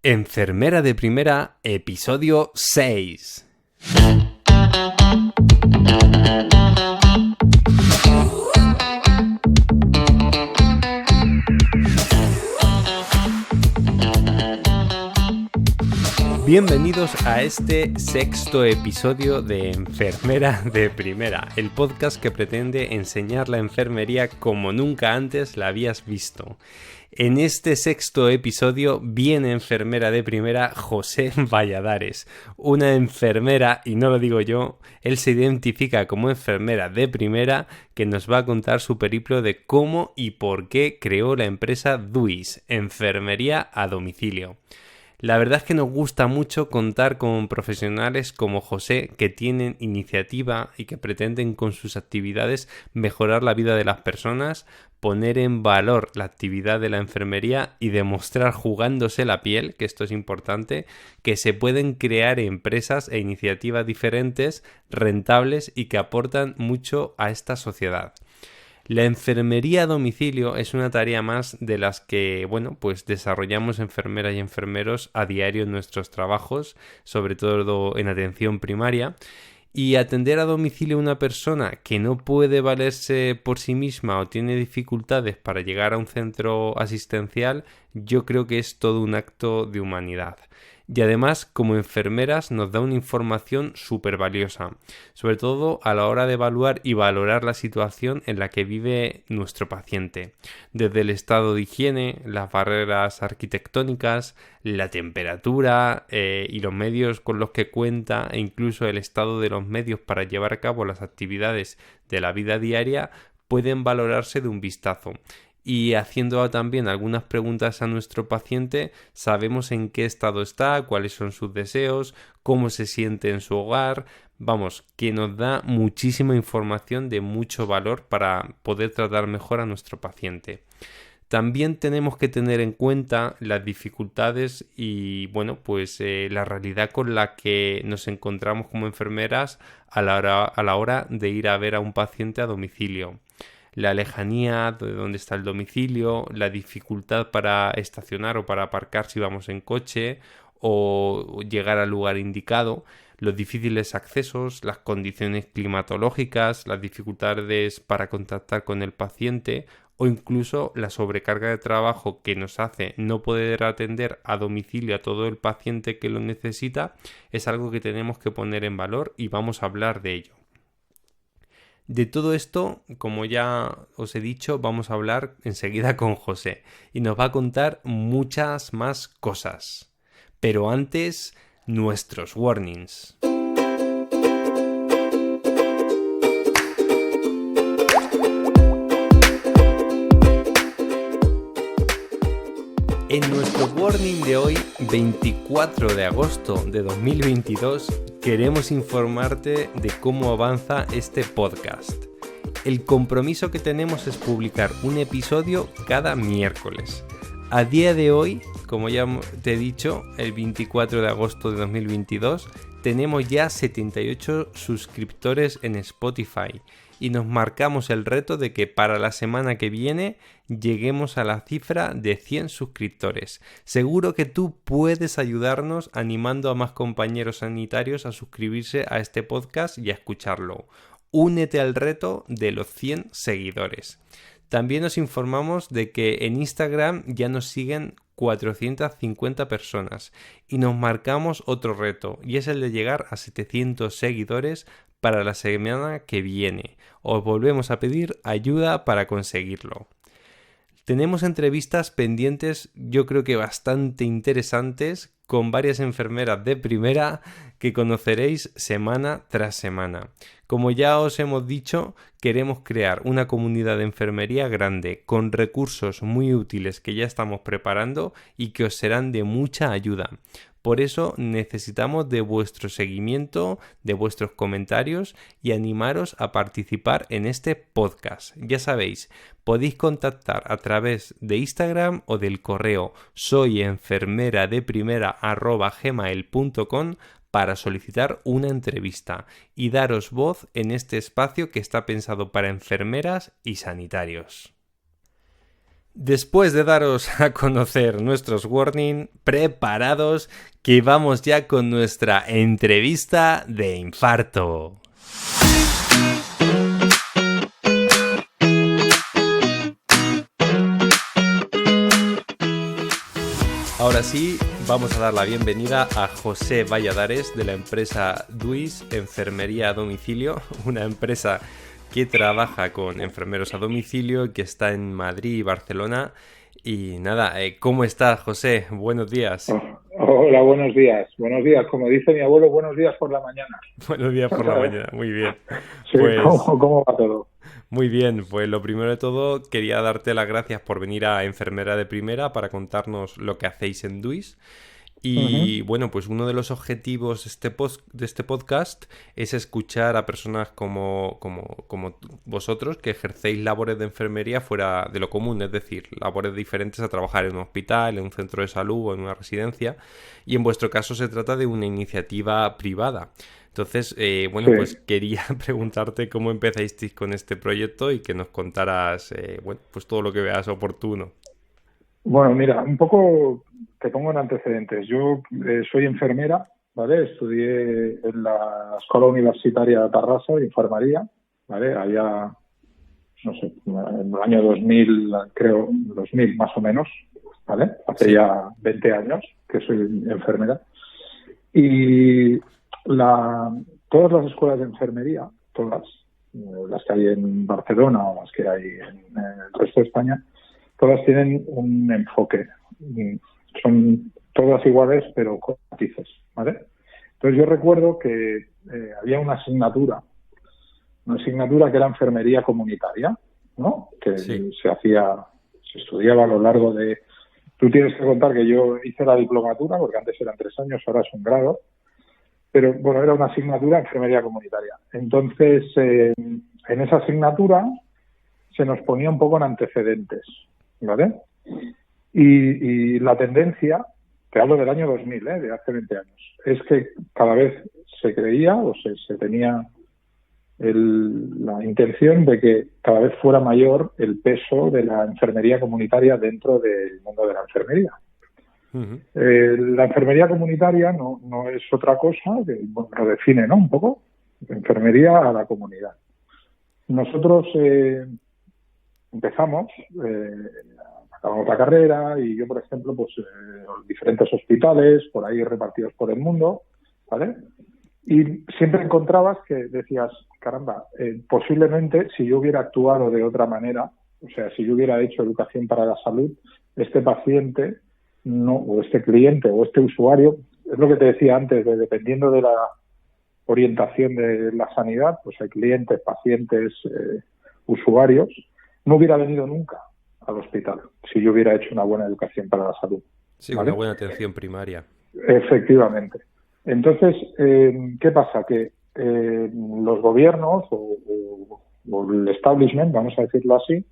Enfermera de Primera, episodio 6. Bienvenidos a este sexto episodio de Enfermera de Primera, el podcast que pretende enseñar la enfermería como nunca antes la habías visto. En este sexto episodio viene enfermera de primera José Valladares, una enfermera, y no lo digo yo, él se identifica como enfermera de primera que nos va a contar su periplo de cómo y por qué creó la empresa DUIS, Enfermería a Domicilio. La verdad es que nos gusta mucho contar con profesionales como José que tienen iniciativa y que pretenden con sus actividades mejorar la vida de las personas, poner en valor la actividad de la enfermería y demostrar jugándose la piel, que esto es importante, que se pueden crear empresas e iniciativas diferentes, rentables y que aportan mucho a esta sociedad. La enfermería a domicilio es una tarea más de las que, pues desarrollamos enfermeras y enfermeros a diario en nuestros trabajos, sobre todo en atención primaria. Y atender a domicilio a una persona que no puede valerse por sí misma o tiene dificultades para llegar a un centro asistencial, yo creo que es todo un acto de humanidad. Y además, como enfermeras, nos da una información súper valiosa, sobre todo a la hora de evaluar y valorar la situación en la que vive nuestro paciente, desde el estado de higiene, las barreras arquitectónicas, la temperatura y los medios con los que cuenta e incluso el estado de los medios para llevar a cabo las actividades de la vida diaria pueden valorarse de un vistazo. Y haciendo también algunas preguntas a nuestro paciente, sabemos en qué estado está, cuáles son sus deseos, cómo se siente en su hogar. Que nos da muchísima información de mucho valor para poder tratar mejor a nuestro paciente. También tenemos que tener en cuenta las dificultades y la realidad con la que nos encontramos como enfermeras a la hora de ir a ver a un paciente a domicilio. La lejanía de dónde está el domicilio, la dificultad para estacionar o para aparcar si vamos en coche o llegar al lugar indicado, los difíciles accesos, las condiciones climatológicas, las dificultades para contactar con el paciente o incluso la sobrecarga de trabajo que nos hace no poder atender a domicilio a todo el paciente que lo necesita, es algo que tenemos que poner en valor y vamos a hablar de ello. De todo esto, como ya os he dicho, vamos a hablar enseguida con José y nos va a contar muchas más cosas. Pero antes, nuestros warnings. En nuestro warning de hoy, 24 de agosto de 2022, queremos informarte de cómo avanza este podcast. El compromiso que tenemos es publicar un episodio cada miércoles. A día de hoy, como ya te he dicho, el 24 de agosto de 2022, tenemos ya 78 suscriptores en Spotify y nos marcamos el reto de que para la semana que viene lleguemos a la cifra de 100 suscriptores. Seguro que tú puedes ayudarnos animando a más compañeros sanitarios a suscribirse a este podcast y a escucharlo. Únete al reto de los 100 seguidores. También nos informamos de que en Instagram ya nos siguen 450 personas y nos marcamos otro reto y es el de llegar a 700 seguidores para la semana que viene. Os volvemos a pedir ayuda para conseguirlo. Tenemos entrevistas pendientes, yo creo que bastante interesantes, con varias enfermeras de primera que conoceréis semana tras semana. Como ya os hemos dicho, queremos crear una comunidad de enfermería grande, con recursos muy útiles que ya estamos preparando y que os serán de mucha ayuda. Por eso necesitamos de vuestro seguimiento, de vuestros comentarios y animaros a participar en este podcast. Ya sabéis, podéis contactar a través de Instagram o del correo soyenfermeradeprimera@gmail.com para solicitar una entrevista y daros voz en este espacio que está pensado para enfermeras y sanitarios. Después de daros a conocer nuestros warning, preparados que vamos ya con nuestra entrevista de infarto. Ahora sí, vamos a dar la bienvenida a José Valladares de la empresa DUIS Enfermería a Domicilio, una empresa que trabaja con enfermeros a domicilio, que está en Madrid y Barcelona. Y nada, ¿cómo estás, José? Buenos días. Hola, buenos días. Buenos días, como dice mi abuelo, buenos días por la mañana. Buenos días por la mañana, muy bien. Sí, Pues ¿cómo va todo? muy bien, pues lo primero de todo quería darte las gracias por venir a Enfermera de Primera para contarnos lo que hacéis en DUIS. Y bueno, pues uno de los objetivos de este podcast es escuchar a personas como vosotros que ejercéis labores de enfermería fuera de lo común, es decir, labores diferentes a trabajar en un hospital, en un centro de salud o en una residencia. Y en vuestro caso se trata de una iniciativa privada. Entonces, bueno, Sí. pues quería preguntarte cómo empezasteis con este proyecto y que nos contaras, bueno, pues todo lo que veas oportuno. Bueno, mira, un poco te pongo en antecedentes. Yo soy enfermera, ¿vale? Estudié en la Escuela Universitaria de Tarrasa de Enfermería, ¿vale? Allá, no sé, en el año 2000, creo, 2000 más o menos, ¿vale? Hace Sí. ya 20 años que soy enfermera. Y todas las escuelas de enfermería, todas las que hay en Barcelona o las que hay en el resto de España, todas tienen un enfoque. Son todas iguales, pero con matices, ¿vale? Entonces yo recuerdo que había una asignatura que era enfermería comunitaria, ¿no? Que Sí. se estudiaba a lo largo de... Tú tienes que contar que yo hice la diplomatura, porque antes eran 3 años, ahora es un grado, pero bueno, era una asignatura enfermería comunitaria. Entonces, en esa asignatura se nos ponía un poco en antecedentes, ¿vale? Y la tendencia, te hablo del año 2000, de hace 20 años, es que cada vez se creía o se tenía la intención de que cada vez fuera mayor el peso de la enfermería comunitaria dentro del mundo de la enfermería. Uh-huh. La enfermería comunitaria no es otra cosa, bueno, lo define, ¿no? Un poco, enfermería a la comunidad. Nosotros empezamos, acabamos la carrera y yo, por ejemplo, pues diferentes hospitales por ahí repartidos por el mundo, ¿vale? Y siempre encontrabas que decías, caramba, posiblemente si yo hubiera actuado de otra manera, o sea, si yo hubiera hecho educación para la salud, este paciente o este cliente o este usuario, es lo que te decía antes, dependiendo de la orientación de la sanidad, pues hay clientes, pacientes, usuarios, no hubiera venido nunca al hospital si yo hubiera hecho una buena educación para la salud. Sí, ¿Vale? una buena atención primaria. Efectivamente. Entonces, ¿qué pasa? Que los gobiernos o el establishment, vamos a decirlo así,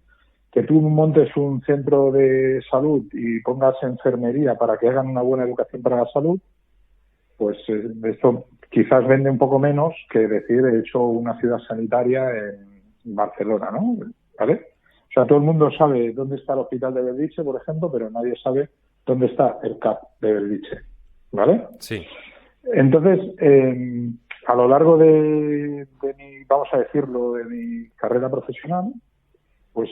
que tú montes un centro de salud y pongas enfermería para que hagan una buena educación para la salud, pues esto quizás vende un poco menos que decir he hecho una ciudad sanitaria en Barcelona, ¿no? ¿Vale? O sea, todo el mundo sabe dónde está el hospital de Belviche, por ejemplo, pero nadie sabe dónde está el CAP de Belviche, ¿vale? Sí. Entonces, a lo largo de mi, vamos a decirlo, de mi carrera profesional, pues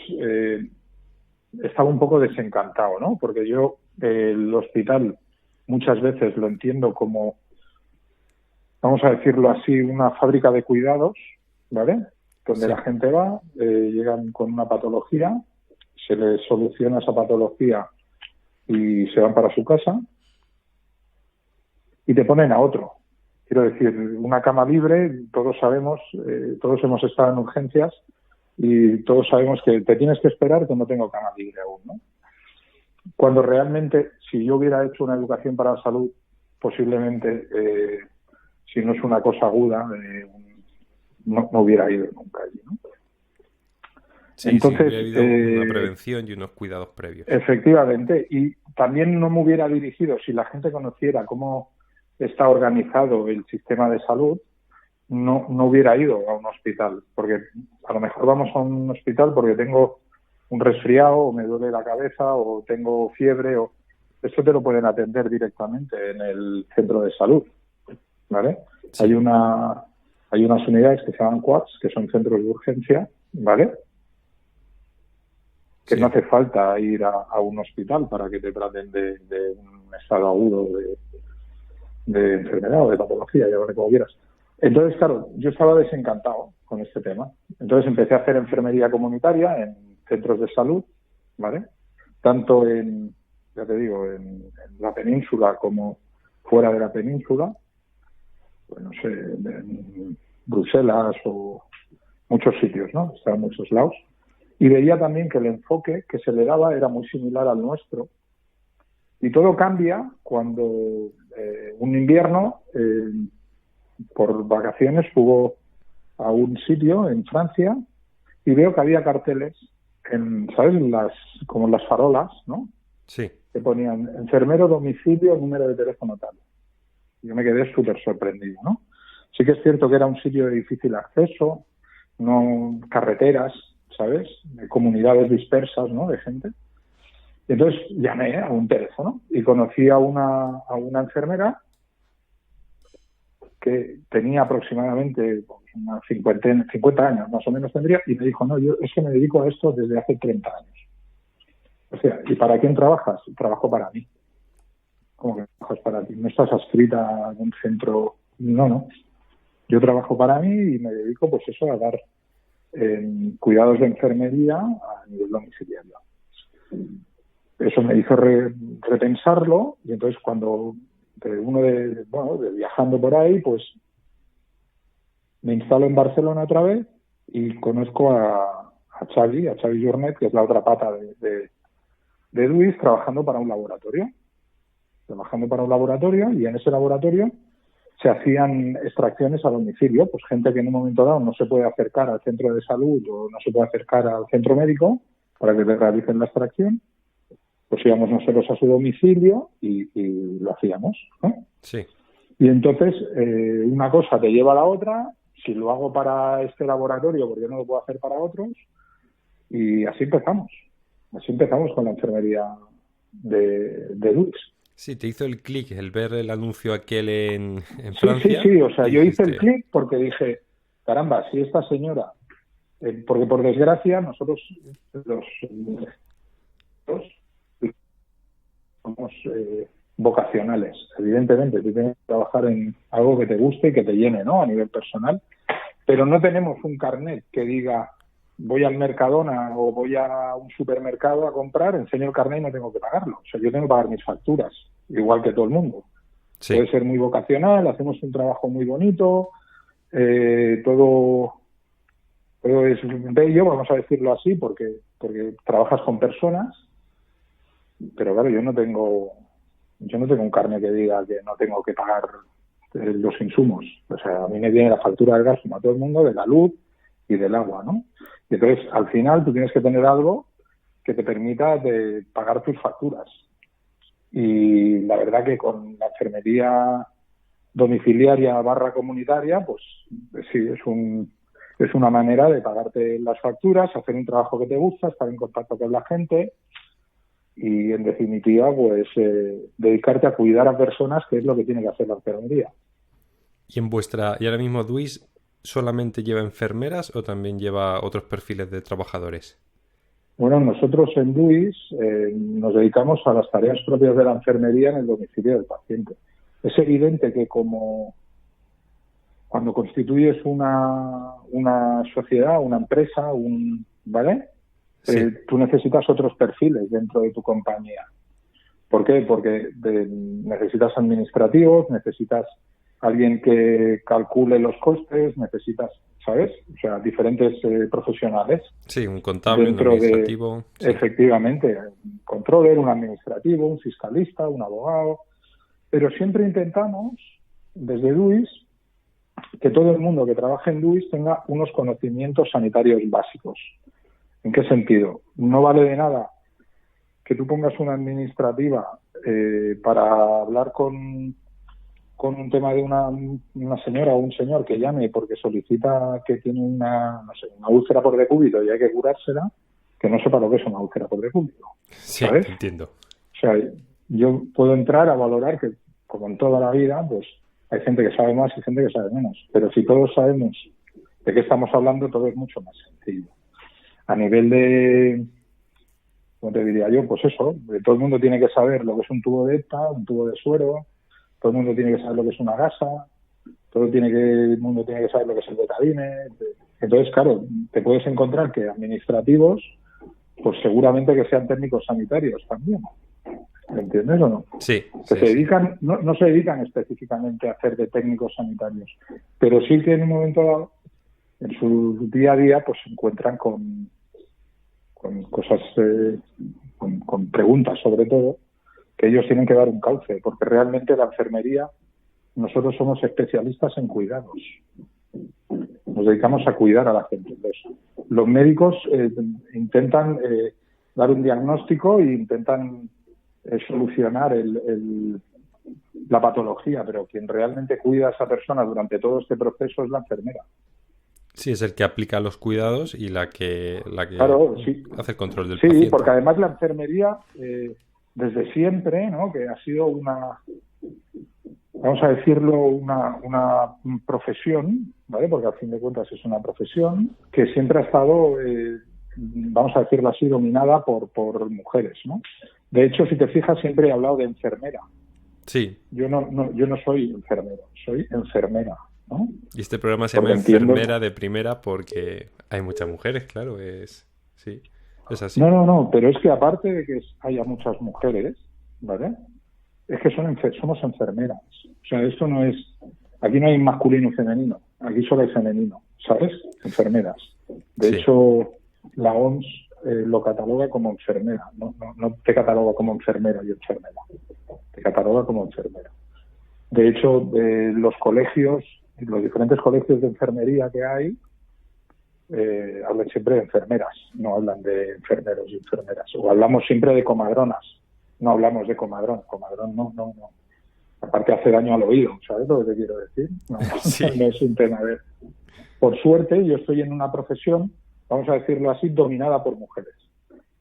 estaba un poco desencantado, ¿no? Porque yo el hospital muchas veces lo entiendo como, vamos a decirlo así, una fábrica de cuidados, ¿vale? Donde Sí. la gente va, llegan con una patología, se les soluciona esa patología y se van para su casa y te ponen a otro. Quiero decir, una cama libre, todos sabemos, todos hemos estado en urgencias y todos sabemos que te tienes que esperar que no tengo cama libre aún, ¿no? Cuando realmente, si yo hubiera hecho una educación para la salud, posiblemente, si no es una cosa aguda, no hubiera ido nunca allí, ¿no? Sí, Entonces, hubiera habido una prevención y unos cuidados previos. efectivamente, y también no me hubiera dirigido, si la gente conociera cómo está organizado el sistema de salud, no hubiera ido a un hospital, porque a lo mejor vamos a un hospital porque tengo un resfriado o me duele la cabeza o tengo fiebre, o esto te lo pueden atender directamente en el centro de salud, ¿vale? Sí. Hay unas unidades que se llaman QAPs, que son centros de urgencia, ¿vale? Que Sí. no hace falta ir a un hospital para que te traten de un estado agudo de enfermedad o de patología, llámale como quieras. Entonces, claro, yo estaba desencantado con este tema. Entonces empecé a hacer enfermería comunitaria en centros de salud, ¿vale? Tanto ya te digo, en la península como fuera de la península, pues no sé, en Bruselas o muchos sitios, ¿no? Estaba en muchos lados. Y veía también que el enfoque que se le daba era muy similar al nuestro. Y todo cambia cuando un invierno, por vacaciones, subo a un sitio en Francia y veo que había carteles, ¿sabes? Como las farolas, ¿no? Sí. Que ponían enfermero, domicilio, número de teléfono tal. Yo me quedé súper sorprendido, ¿no? Sí que es cierto que era un sitio de difícil acceso, no carreteras, ¿sabes? De comunidades dispersas, ¿no? De gente. Y entonces llamé a un teléfono y conocí a una enfermera que tenía aproximadamente unos 50 años, más o menos tendría, y me dijo, no, yo es que me dedico a esto desde hace 30 años. O sea, ¿y para quién trabajas? Trabajo para mí. ¿Cómo que trabajas para ti? ¿No estás adscrita a un centro? No. Yo trabajo para mí y me dedico, pues eso, a dar cuidados de enfermería a nivel domiciliario. Eso me hizo repensarlo, y entonces cuando de viajando por ahí, pues me instalo en Barcelona otra vez y conozco a Xavi Jornet, que es la otra pata de Duis, trabajando para un laboratorio. Y en ese laboratorio se hacían extracciones a domicilio, pues gente que en un momento dado no se puede acercar al centro de salud o no se puede acercar al centro médico para que le realicen la extracción, pues íbamos nosotros a su domicilio y lo hacíamos, ¿no? Sí. Y entonces una cosa te lleva a la otra, si lo hago para este laboratorio, porque no lo puedo hacer para otros, y así empezamos con la enfermería de Duis. Sí, te hizo el clic el ver el anuncio aquel en Francia. Sí, o sea, y yo hice el dijiste, clic porque dije, caramba, si esta señora, porque por desgracia nosotros los somos vocacionales, evidentemente, tú tienes que trabajar en algo que te guste y que te llene, ¿no? A nivel personal, pero no tenemos un carnet que diga voy al Mercadona o voy a un supermercado a comprar, enseño el carnet y no tengo que pagarlo. O sea, yo tengo que pagar mis facturas, igual que todo el mundo. sí. Puede ser muy vocacional, hacemos un trabajo muy bonito, todo es bello, vamos a decirlo así, porque trabajas con personas, pero claro, yo no tengo un carnet que diga que no tengo que pagar los insumos. O sea, a mí me viene la factura del gas como a todo el mundo, de la luz y del agua, ¿no? Y entonces, al final, tú tienes que tener algo que te permita de pagar tus facturas. Y la verdad que con la enfermería domiciliaria / comunitaria, pues sí, es una manera de pagarte las facturas, hacer un trabajo que te gusta, estar en contacto con la gente y, en definitiva, pues dedicarte a cuidar a personas, que es lo que tiene que hacer la enfermería. Y ahora mismo Duis solamente lleva enfermeras o también lleva otros perfiles de trabajadores? Bueno, nosotros en Duis nos dedicamos a las tareas propias de la enfermería en el domicilio del paciente. Es evidente que cuando constituyes una sociedad, una empresa, ¿vale? Sí. Tú necesitas otros perfiles dentro de tu compañía. ¿Por qué? Porque necesitas administrativos, necesitas alguien que calcule los costes, necesitas, ¿sabes? O sea, diferentes profesionales. Sí, un contable, un dentro administrativo. Sí. Efectivamente, un controller, un administrativo, un fiscalista, un abogado. Pero siempre intentamos, desde Duis, que todo el mundo que trabaje en Duis tenga unos conocimientos sanitarios básicos. ¿En qué sentido? No vale de nada que tú pongas una administrativa para hablar con un tema de una señora o un señor que llame porque solicita que tiene una úlcera por decúbito y hay que curársela, que no sepa lo que es una úlcera por decúbito, Sí, ¿sabes? entiendo. O sea, yo puedo entrar a valorar que, como en toda la vida, pues hay gente que sabe más y gente que sabe menos. Pero si todos sabemos de qué estamos hablando, todo es mucho más sencillo. A nivel de, ¿cómo te diría yo? Pues eso, todo el mundo tiene que saber lo que es un tubo de EPTA, un tubo de suero, todo el mundo tiene que saber lo que es una gasa, el mundo tiene que saber lo que es el betadine. Entonces, claro, te puedes encontrar que administrativos, pues seguramente que sean técnicos sanitarios también. ¿Me entiendes o no? Sí. Que se dedican, no se dedican específicamente a hacer de técnicos sanitarios, pero sí que en un momento dado, en su día a día, pues se encuentran con cosas, con preguntas sobre todo, que ellos tienen que dar un cauce, porque realmente la enfermería, nosotros somos especialistas en cuidados. Nos dedicamos a cuidar a la gente. Entonces, los médicos intentan dar un diagnóstico e intentan solucionar la patología, pero quien realmente cuida a esa persona durante todo este proceso es la enfermera. Sí, es el que aplica los cuidados y la que Claro, sí. hace el control del Sí, paciente. porque además la enfermería, desde siempre, ¿no? Que ha sido vamos a decirlo, una profesión, ¿vale? Porque al fin de cuentas es una profesión que siempre ha estado, vamos a decirlo así, dominada por mujeres, ¿no? De hecho, si te fijas, siempre he hablado de enfermera. Sí. Yo no soy enfermero, soy enfermera, ¿no? Y este programa se llama Enfermera de Primera porque hay muchas mujeres, claro, sí, es así. No, pero es que aparte de que haya muchas mujeres, ¿vale? Es que somos enfermeras. O sea, esto no es... Aquí no hay masculino y femenino. Aquí solo hay femenino, ¿sabes? Enfermeras. De hecho, la OMS lo cataloga como enfermera. No te cataloga como enfermera y enfermera. Te cataloga como enfermera. De hecho, los colegios, los diferentes colegios de enfermería que hay, hablan siempre de enfermeras. No hablan de enfermeros y enfermeras. O hablamos siempre de comadronas. No hablamos de comadrón. Comadrón no. Aparte hace daño al oído, ¿sabes lo que te quiero decir? Sí. No es un tema. A ver, por suerte yo estoy en una profesión, vamos a decirlo así, dominada por mujeres,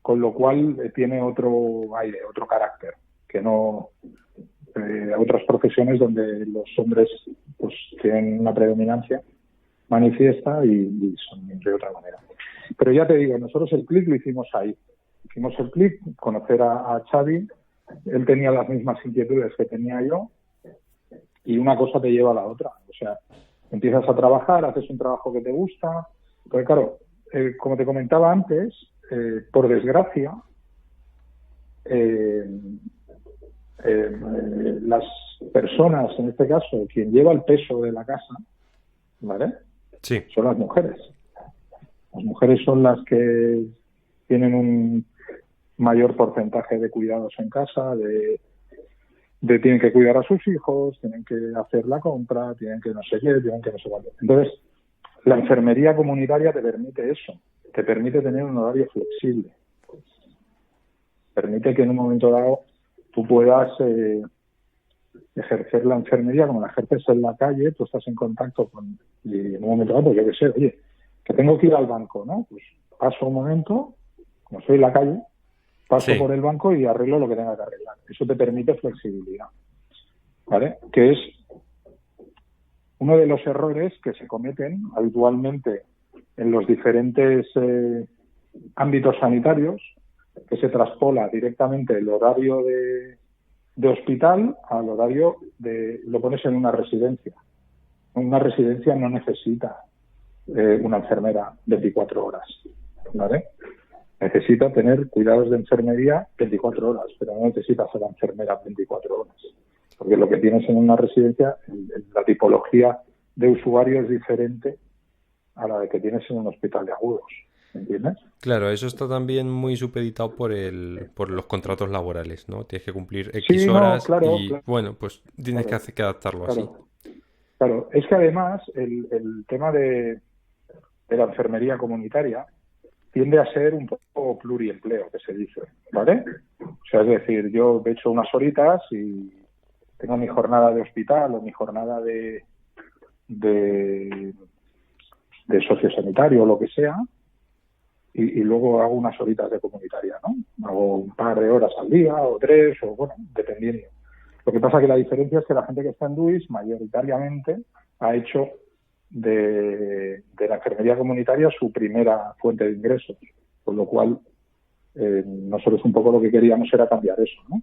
con lo cual tiene otro aire, otro carácter, que no otras profesiones donde los hombres pues tienen una predominancia manifiesta y son de otra manera. Pero ya te digo, nosotros el clic lo hicimos ahí. Hicimos el clic, conocer a Xavi. Él tenía las mismas inquietudes que tenía yo y una cosa te lleva a la otra. O sea, empiezas a trabajar, haces un trabajo que te gusta. Porque claro, como te comentaba antes, por desgracia, las personas, en este caso, quien lleva el peso de la casa, ¿vale? Sí. Son las mujeres. Las mujeres son las que tienen un mayor porcentaje de cuidados en casa, tienen que cuidar a sus hijos, tienen que hacer la compra, tienen que no sé qué, tienen que no sé cuánto. Entonces, la enfermería comunitaria te permite eso, te permite tener un horario flexible, permite que en un momento dado tú puedas ejercer la enfermería como la ejerces en la calle, tú estás en contacto y en un momento dado, pues yo qué sé, oye, que tengo que ir al banco, ¿no? Pues paso un momento, como estoy en la calle, paso por el banco y arreglo lo que tenga que arreglar. Eso te permite flexibilidad, ¿vale? Que es uno de los errores que se cometen habitualmente en los diferentes ámbitos sanitarios, que se traspola directamente el horario de hospital al horario lo pones en una residencia. Una residencia no necesita una enfermera 24 horas, ¿vale? Necesita tener cuidados de enfermería 24 horas, pero no necesita ser la enfermera 24 horas. Porque lo que tienes en una residencia, la tipología de usuario es diferente a la que tienes en un hospital de agudos. ¿Entiendes? Claro, eso está también muy supeditado por los contratos laborales, ¿no? Tienes que cumplir X horas claro. Bueno, pues tienes que adaptarlo así. Claro, es que además el tema de la enfermería comunitaria tiende a ser un poco pluriempleo, que se dice, ¿vale? O sea, es decir, yo he hecho unas horitas y tengo mi jornada de hospital o mi jornada de sociosanitario o lo que sea, y luego hago unas horitas de comunitaria, ¿no? Hago un par de horas al día o 3, o bueno, dependiendo. Lo que pasa que la diferencia es que la gente que está en DUIS mayoritariamente ha hecho de la enfermería comunitaria su primera fuente de ingresos, con lo cual nosotros un poco lo que queríamos era cambiar eso, ¿no?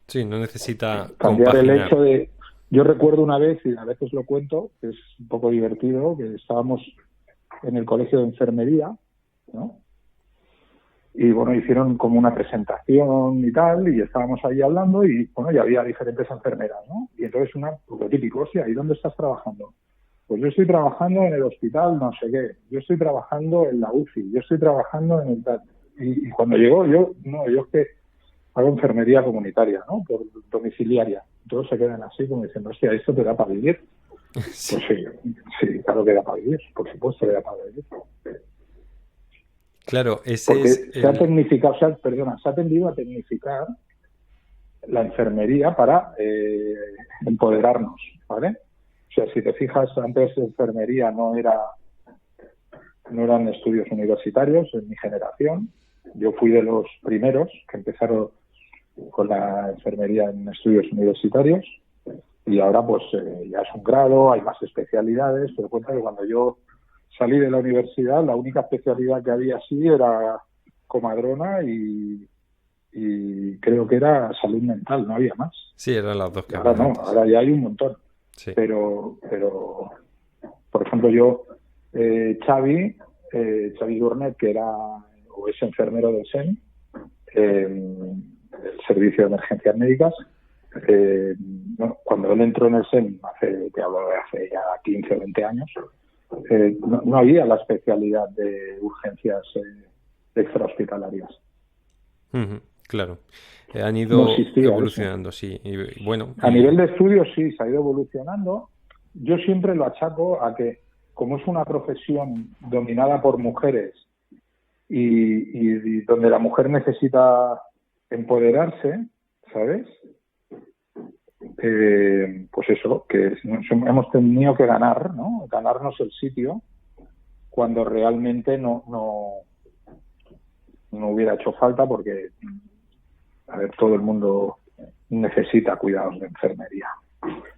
Sí, no necesita Cambiar el compaginar. hecho de... Yo recuerdo una vez, y a veces lo cuento, que es un poco divertido, que estábamos en el colegio de enfermería, ¿no? Y bueno, hicieron como una presentación y tal, y estábamos ahí hablando y bueno, ya había diferentes enfermeras, ¿no? Y entonces lo típico, hostia, ¿y dónde estás trabajando? Pues yo estoy trabajando en el hospital no sé qué, yo estoy trabajando en la UCI, yo estoy trabajando en el tal. Y cuando llegó, yo es que hago enfermería comunitaria, ¿no? Por domiciliaria. Todos se quedan así como diciendo, hostia, ¿esto te da para vivir? Sí. Pues sí, claro que da para vivir, por supuesto que da para vivir. Claro, ese Porque es se ha tecnificado, se ha tendido a tecnificar la enfermería para empoderarnos, ¿vale? O sea, si te fijas, antes enfermería no eran estudios universitarios en mi generación. Yo fui de los primeros que empezaron con la enfermería en estudios universitarios y ahora pues ya es un grado, hay más especialidades. Pero cuenta que cuando yo salí de la universidad, la única especialidad que había así era comadrona y creo que era salud mental, no había más. Sí, eran las dos que Ahora había no, antes. ahora ya hay un montón. Sí. Pero por ejemplo, yo, Xavi Durnet, que era o es enfermero del SEM, el Servicio de Emergencias Médicas, bueno, cuando él entró en el SEM, te hablo de hace ya 15 o 20 años, no había la especialidad de urgencias extrahospitalarias. Claro. Han ido No existía evolucionando, sí. Y bueno, a nivel de estudios sí, se ha ido evolucionando. Yo siempre lo achaco a que, como es una profesión dominada por mujeres y donde la mujer necesita empoderarse, ¿sabes? Pues eso, que hemos tenido que ganar, ¿no? Ganarnos el sitio cuando realmente no hubiera hecho falta, porque, a ver, todo el mundo necesita cuidados de enfermería.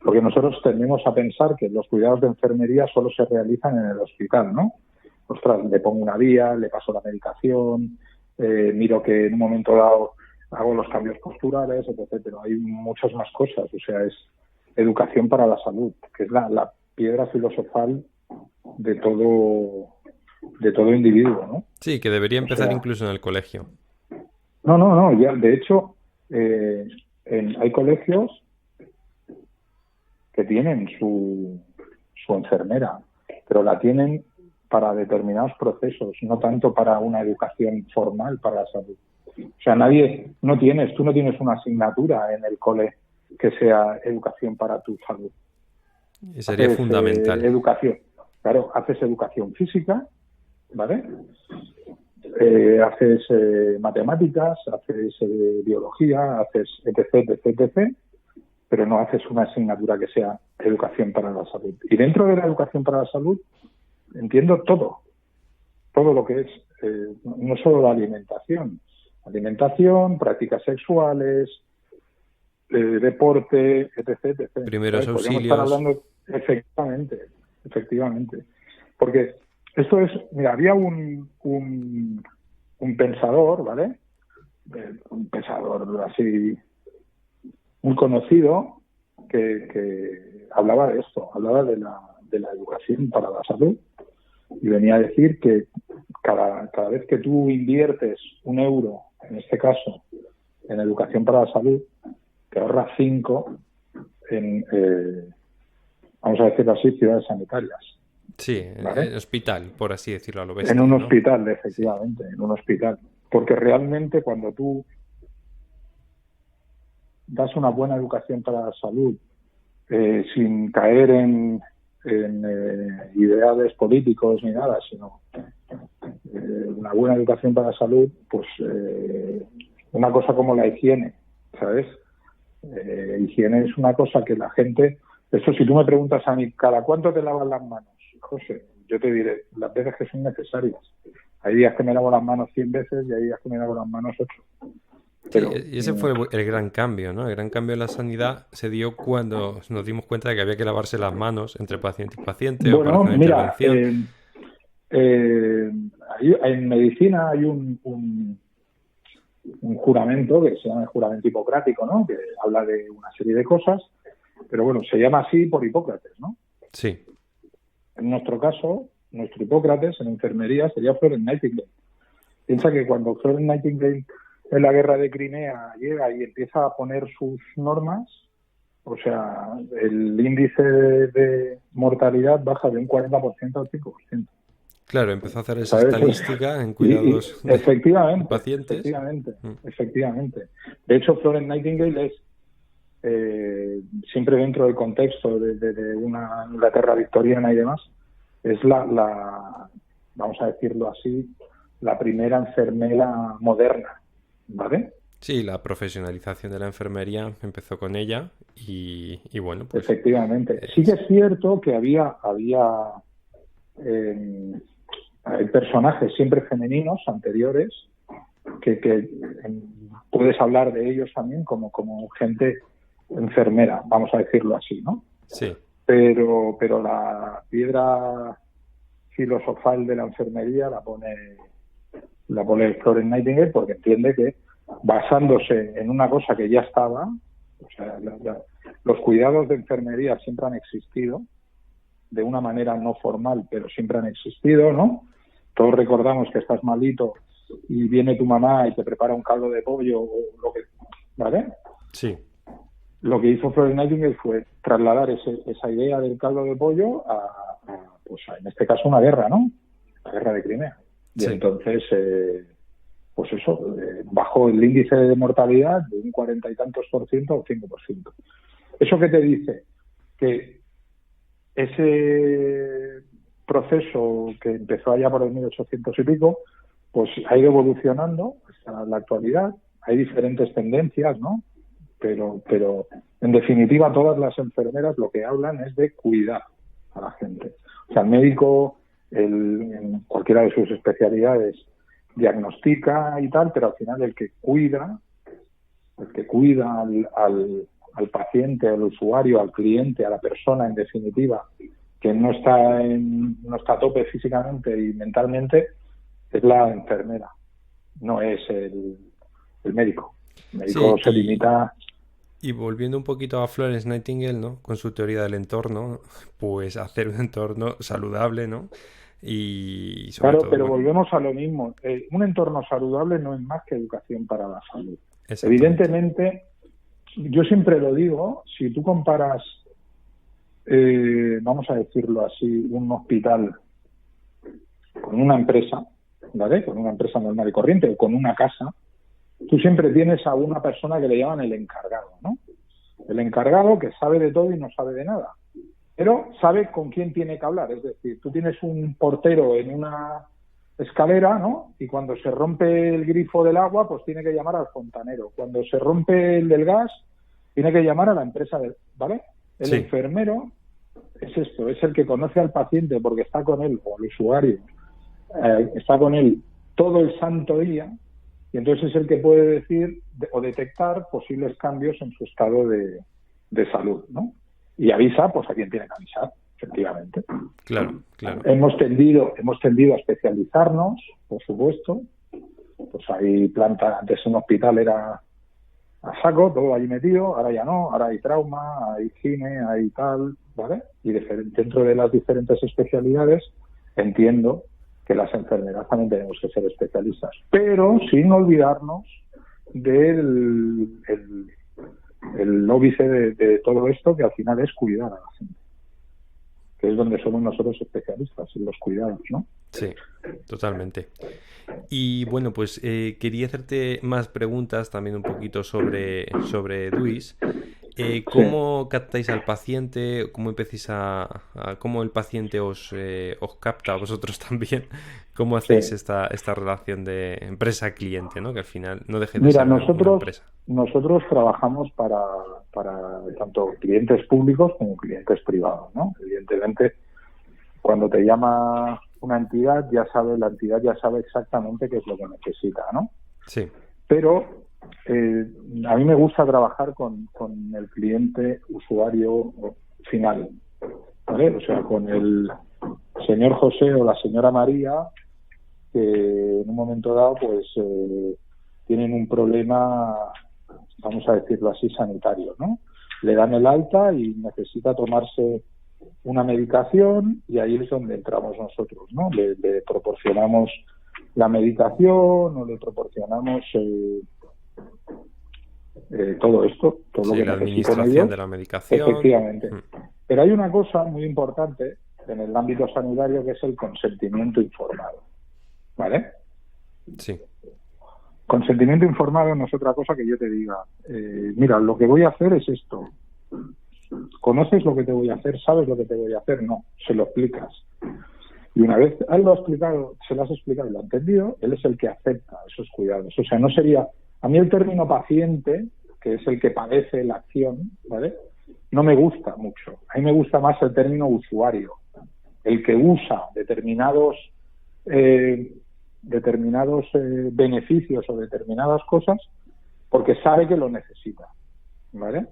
Porque nosotros tendemos a pensar que los cuidados de enfermería solo se realizan en el hospital, ¿no? Ostras, le pongo una vía, le paso la medicación, miro que en un momento dado hago los cambios posturales, etc. Pero hay muchas más cosas. O sea, es educación para la salud, que es la piedra filosofal de todo individuo, ¿no? Sí, que debería empezar incluso en el colegio. No, ya, de hecho, hay colegios que tienen su enfermera, pero la tienen para determinados procesos, no tanto para una educación formal para la salud. O sea, tú no tienes una asignatura en el cole que sea educación para tu salud. Y sería fundamental. Haces educación física, ¿vale? Haces matemáticas, haces biología, haces etc., pero no haces una asignatura que sea educación para la salud. Y dentro de la educación para la salud entiendo todo lo que es, no solo la alimentación, prácticas sexuales, deporte, etc. Primeros Podríamos auxilios. estar hablando efectivamente. Porque esto es, mira, había un pensador, ¿vale? Un pensador así muy conocido que hablaba de esto, hablaba de la educación para la salud, y venía a decir que cada vez que tú inviertes €1, en este caso, en educación para la salud, te ahorras 5 en, vamos a decirlo así, ciudades sanitarias. Sí, ¿vale? en hospital, por así decirlo a lo bestia. En un ¿no? hospital, efectivamente, en un hospital. Porque realmente cuando tú das una buena educación para la salud, sin caer en ideales políticos ni nada, sino una buena educación para la salud, pues una cosa como la higiene, ¿sabes? Higiene es una cosa que la gente... Eso, si tú me preguntas a mí, ¿cada cuánto te lavas las manos? José, yo te diré, las veces que son necesarias. Hay días que me lavo las manos 100 veces y hay días que me lavo las manos 8. Pero, sí, y ese fue el gran cambio, ¿no? El gran cambio en la sanidad se dio cuando nos dimos cuenta de que había que lavarse las manos entre paciente y paciente o para bueno, hacer una mira, intervención. en medicina hay un juramento que se llama el juramento hipocrático, ¿no? Que habla de una serie de cosas, pero bueno, se llama así por Hipócrates, ¿no? Sí, En nuestro caso, nuestro Hipócrates en enfermería sería Florence Nightingale. Piensa que cuando Florence Nightingale en la guerra de Crimea llega y empieza a poner sus normas, o sea, el índice de mortalidad baja de un 40% al 5%. claro, empezó a hacer esa ¿Sabes? estadística en Y cuidados de efectivamente, pacientes. efectivamente, Mm. efectivamente. De hecho, Florence Nightingale es siempre dentro del contexto de una Inglaterra victoriana y demás, es vamos a decirlo así, la primera enfermera moderna, ¿vale? Sí, la profesionalización de la enfermería empezó con ella y bueno, pues Efectivamente. Sí que es cierto que había hay personajes siempre femeninos anteriores que puedes hablar de ellos también como gente enfermera, vamos a decirlo así, ¿no? sí, Pero la piedra filosofal de la enfermería la pone Florence Nightingale porque entiende que basándose en una cosa que ya estaba, o sea, los cuidados de enfermería siempre han existido de una manera no formal, pero siempre han existido, ¿no? Todos recordamos que estás malito y viene tu mamá y te prepara un caldo de pollo o lo que, ¿vale? sí, Lo que hizo Florence Nightingale fue trasladar esa idea del caldo de pollo pues en este caso, una guerra, ¿no? La guerra de Crimea. Y sí. entonces, pues eso, bajó el índice de mortalidad de un 40 y tantos % al 5%. ¿Eso qué te dice? Que ese proceso que empezó allá por el 1800 y pico, pues ha ido evolucionando hasta la actualidad. Hay diferentes tendencias, ¿no? Pero en definitiva todas las enfermeras lo que hablan es de cuidar a la gente. O sea, el médico, en cualquiera de sus especialidades, diagnostica y tal, pero al final el que cuida al paciente, al usuario, al cliente, a la persona, en definitiva, que no está a tope físicamente y mentalmente, es la enfermera, no es el médico. El médico Sí, se limita. y volviendo un poquito a Florence Nightingale, ¿no? Con su teoría del entorno, pues hacer un entorno saludable, ¿no? Y sobre Claro, todo, pero bueno, volvemos a lo mismo. Un entorno saludable no es más que educación para la salud. exactamente. Evidentemente, yo siempre lo digo, si tú comparas, vamos a decirlo así, un hospital con una empresa, ¿vale? Con una empresa normal y corriente o con una casa, tú siempre tienes a una persona que le llaman el encargado, ¿no? El encargado que sabe de todo y no sabe de nada, pero sabe con quién tiene que hablar. Es decir, tú tienes un portero en una escalera, ¿no? Y cuando se rompe el grifo del agua, pues tiene que llamar al fontanero. Cuando se rompe el del gas, tiene que llamar a la empresa, ¿vale? El Sí, enfermero es esto, es el que conoce al paciente porque está con él, o al usuario, está con él todo el santo día, y entonces es el que puede decir o detectar posibles cambios en su estado de salud, ¿no? Y avisa pues a quien tiene que avisar, efectivamente. claro, claro. Hemos tendido a especializarnos, por supuesto. Pues hay planta, antes un hospital era a saco, todo ahí metido, ahora ya no, ahora hay trauma, hay cine, hay tal, ¿vale? Y dentro de las diferentes especialidades entiendo que las enfermeras también tenemos que ser especialistas, pero sin olvidarnos del el óbice de todo esto, que al final es cuidar a la gente, que es donde somos nosotros especialistas, en los cuidados, ¿no? Sí, totalmente. Y bueno, pues quería hacerte más preguntas también un poquito sobre DUIS. Sí. ¿Cómo captáis al paciente? ¿Cómo empecéis cómo el paciente os capta a vosotros también? ¿Cómo hacéis Sí. esta relación de empresa-cliente, ¿no? Que al final no deje de Mira, ser una empresa. nosotros trabajamos para tanto clientes públicos como clientes privados, ¿no? Evidentemente, cuando te llama una entidad, la entidad ya sabe exactamente qué es lo que necesita, ¿no? Sí. Pero a mí me gusta trabajar con el cliente usuario final, ¿vale? O sea, con el señor José o la señora María, que en un momento dado pues tienen un problema, vamos a decirlo así, sanitario, ¿no? Le dan el alta y necesita tomarse una medicación, y ahí es donde entramos nosotros, ¿no? Le proporcionamos la medicación o le proporcionamos todo esto, todo lo que la necesitan administración ellos. de la medicación. Efectivamente. Pero hay una cosa muy importante en el ámbito sanitario, que es el consentimiento informado, ¿vale? Sí. Consentimiento informado no es otra cosa que yo te diga, mira, lo que voy a hacer es esto. ¿Conoces lo que te voy a hacer? ¿Sabes lo que te voy a hacer? No, se lo explicas. Y una vez él lo ha explicado, se lo has explicado y lo ha entendido, él es el que acepta esos cuidados. O sea, no sería... A mí el término paciente, que es el que padece la acción, ¿vale?, no me gusta mucho. A mí me gusta más el término usuario, el que usa determinados beneficios o determinadas cosas porque sabe que lo necesita, ¿vale?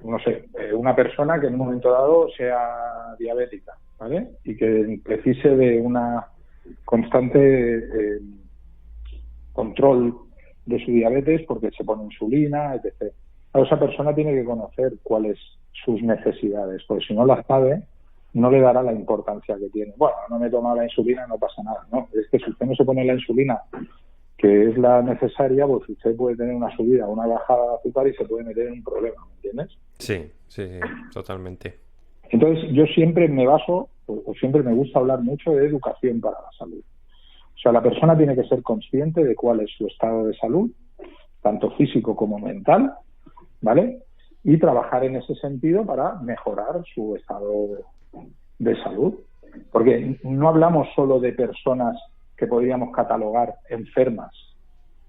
No sé, una persona que en un momento dado sea diabética, ¿vale?, y que precise de una constante control de su diabetes porque se pone insulina, etc. Esa persona tiene que conocer cuáles sus necesidades, porque si no las sabe, no le dará la importancia que tiene. Bueno, no me toma la insulina, no pasa nada, ¿no? Es que si usted no se pone la insulina, que es la necesaria, pues usted puede tener una subida o una bajada de azúcar y se puede meter en un problema, ¿me entiendes? Sí, totalmente. Entonces, yo siempre me baso, o siempre me gusta hablar mucho de educación para la salud. O sea, la persona tiene que ser consciente de cuál es su estado de salud, tanto físico como mental, ¿vale? Y trabajar en ese sentido para mejorar su estado de salud. Porque no hablamos solo de personas que podríamos catalogar enfermas,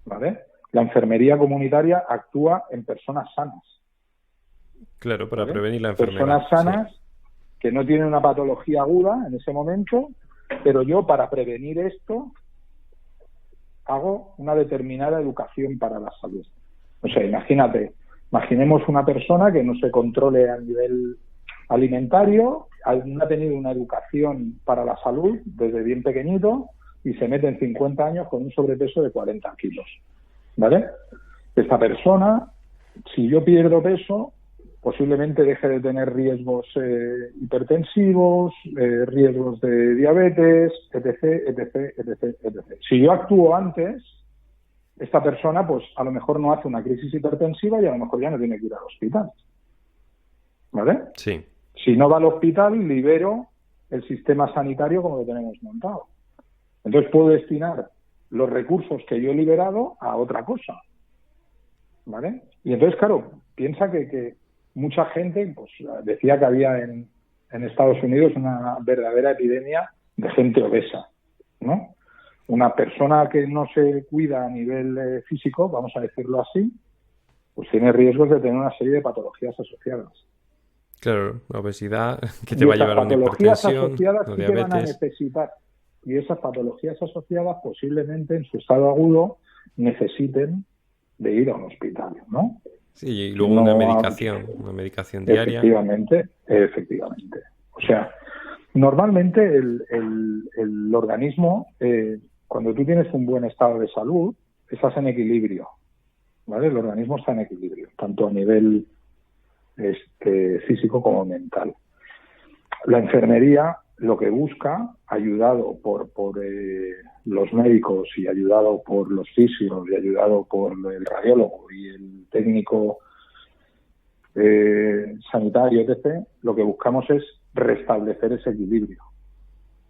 ¿vale? La enfermería comunitaria actúa en personas sanas. Claro, para ¿vale? prevenir la enfermedad. Personas sanas, sí, que no tienen una patología aguda en ese momento, pero yo para prevenir esto hago una determinada educación para la salud. O sea, imaginemos una persona que no se controle a nivel alimentario, no ha tenido una educación para la salud desde bien pequeñito y se mete en 50 años con un sobrepeso de 40 kilos, ¿vale? Esta persona, si yo pierdo peso, posiblemente deje de tener riesgos hipertensivos, riesgos de diabetes, etc. Si yo actúo antes, esta persona pues a lo mejor no hace una crisis hipertensiva y a lo mejor ya no tiene que ir al hospital, ¿vale? Sí. Si no va al hospital, libero el sistema sanitario como lo tenemos montado. Entonces puedo destinar los recursos que yo he liberado a otra cosa, ¿vale? Y entonces, claro, piensa que mucha gente, pues decía que había en Estados Unidos una verdadera epidemia de gente obesa, ¿no? Una persona que no se cuida a nivel físico, vamos a decirlo así, pues tiene riesgos de tener una serie de patologías asociadas. Claro, la obesidad que te va a llevar a una hipertensión, o diabetes. Van a necesitar, y esas patologías asociadas posiblemente en su estado agudo necesiten de ir a un hospital, ¿no? Sí, y luego una medicación diaria. Efectivamente. O sea, normalmente el organismo, cuando tú tienes un buen estado de salud, estás en equilibrio, ¿vale? El organismo está en equilibrio, tanto a nivel físico como mental. La enfermería lo que busca, ayudado por los médicos y ayudado por los fisios y ayudado por el radiólogo y el técnico sanitario, etc., lo que buscamos es restablecer ese equilibrio.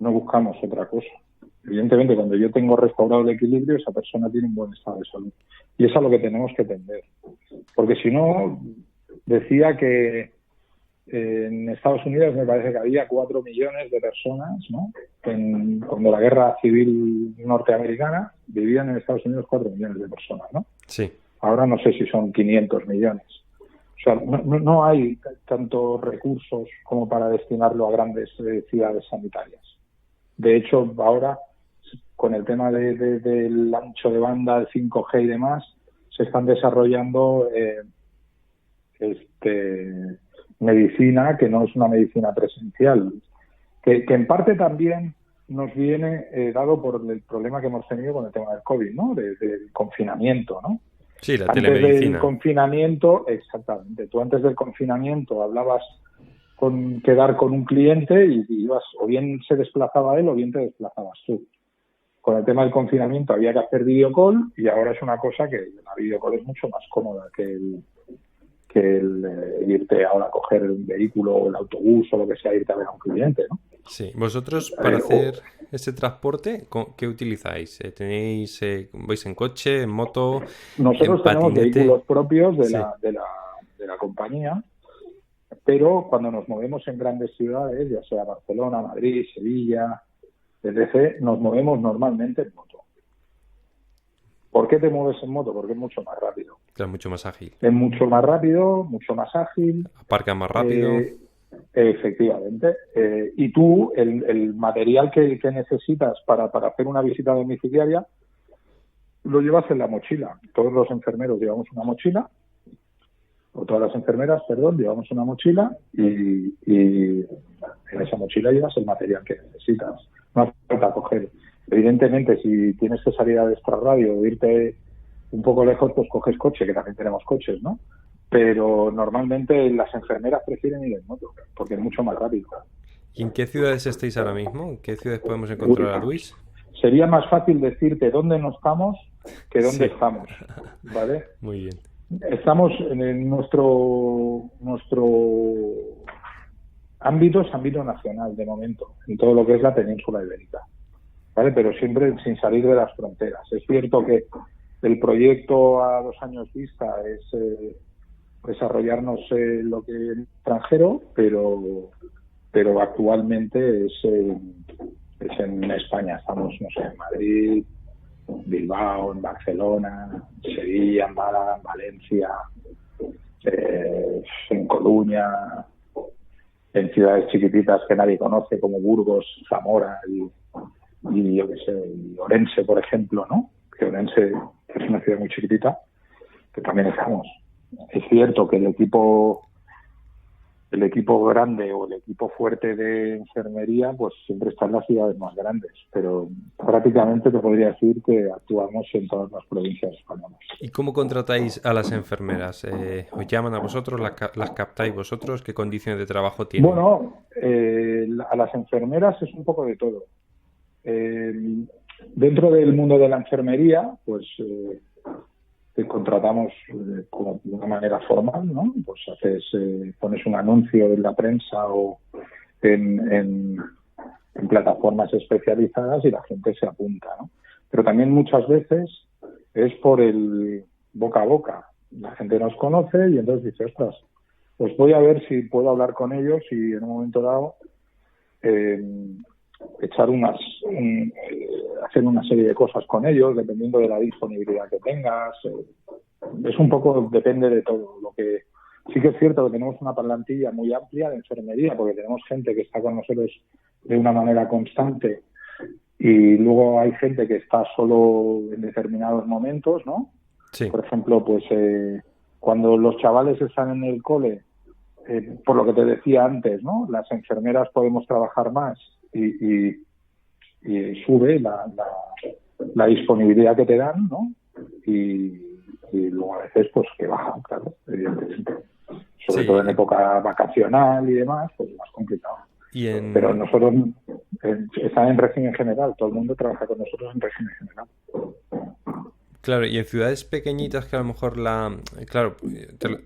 No buscamos otra cosa. Evidentemente, cuando yo tengo restaurado el equilibrio, esa persona tiene un buen estado de salud. Y es a lo que tenemos que tender. Porque si no, decía que en Estados Unidos me parece que había 4 millones de personas, ¿no? Cuando la guerra civil norteamericana, vivían en Estados Unidos 4 millones de personas, ¿no? Sí. Ahora no sé si son 500 millones. O sea, no hay tantos recursos como para destinarlo a grandes ciudades sanitarias. De hecho, ahora, con el tema del ancho de banda, el 5G y demás, se están desarrollando medicina que no es una medicina presencial, que en parte también nos viene dado por el problema que hemos tenido con el tema del COVID, ¿no? Del confinamiento, ¿no? Sí, la Antes telemedicina. del confinamiento, exactamente. Tú antes del confinamiento hablabas quedar con un cliente y ibas, o bien se desplazaba él o bien te desplazabas tú. Con el tema del confinamiento había que hacer videocall y ahora es una cosa que la videocall es mucho más cómoda que el irte ahora a coger el vehículo o el autobús o lo que sea, irte a ver a un cliente, ¿no? Sí. ¿Vosotros para hacer ese transporte, qué utilizáis? ¿Vais en coche, en moto, Nosotros en tenemos patinete? vehículos propios de Sí. la compañía, pero cuando nos movemos en grandes ciudades, ya sea Barcelona, Madrid, Sevilla, etc., nos movemos normalmente en moto. ¿Por qué te mueves en moto? Porque es mucho más rápido. Claro, mucho más ágil. Es mucho más rápido, mucho más ágil. Aparca más rápido. Efectivamente. Y tú, el material que necesitas para hacer una visita domiciliaria, lo llevas en la mochila. Todos los enfermeros llevamos una mochila, o todas las enfermeras, perdón, llevamos una mochila y en esa mochila llevas el material que necesitas. No hace falta coger. Evidentemente, si tienes que salir a extrarradio o irte un poco lejos, pues coges coche, que también tenemos coches, ¿no? Pero normalmente las enfermeras prefieren ir en moto, porque es mucho más rápido. ¿Y en qué ciudades estáis ahora mismo? ¿En qué ciudades podemos encontrar a Luis? Sería más fácil decirte dónde no estamos que dónde estamos, ¿vale? Muy bien. Estamos en nuestro ámbito, es ámbito nacional de momento, en todo lo que es la península ibérica, ¿vale? Pero siempre sin salir de las fronteras. Es cierto que el proyecto a 2 años vista es desarrollarnos lo que es extranjero, pero actualmente es en España. Estamos, no sé, en Madrid, Bilbao, en Barcelona, Sevilla, en Málaga, en Valencia, en Coruña, en ciudades chiquititas que nadie conoce como Burgos, Zamora y yo qué sé, y Orense, por ejemplo, ¿no? Que Orense es una ciudad muy chiquitita, que también estamos. Es cierto que el equipo grande o el equipo fuerte de enfermería pues siempre está en las ciudades más grandes, pero prácticamente te podría decir que actuamos en todas las provincias españolas. ¿Y cómo contratáis a las enfermeras? ¿Os llaman a vosotros? ¿Las captáis vosotros? ¿Qué condiciones de trabajo tienen? Bueno, a las enfermeras es un poco de todo. Dentro del mundo de la enfermería, pues te contratamos como de una manera formal, ¿no? Pues pones un anuncio en la prensa o en plataformas especializadas y la gente se apunta, ¿no? Pero también muchas veces es por el boca a boca. La gente nos conoce y entonces dice, ostras, pues voy a ver si puedo hablar con ellos y en un momento dado hacer una serie de cosas con ellos, dependiendo de la disponibilidad que tengas. Es un poco, depende de todo. Lo que sí que es cierto que tenemos una plantilla muy amplia de enfermería, porque tenemos gente que está con nosotros de una manera constante y luego hay gente que está solo en determinados momentos, ¿no? Sí. Por ejemplo, pues cuando los chavales están en el cole, por lo que te decía antes, ¿no? Las enfermeras podemos trabajar más y sube la disponibilidad que te dan, ¿no? Y luego a veces pues que baja, claro, evidentemente. Sobre todo en época vacacional y demás, pues más complicado. Pero nosotros está en régimen general, todo el mundo trabaja con nosotros en régimen general. Claro, y en ciudades pequeñitas que a lo mejor Claro,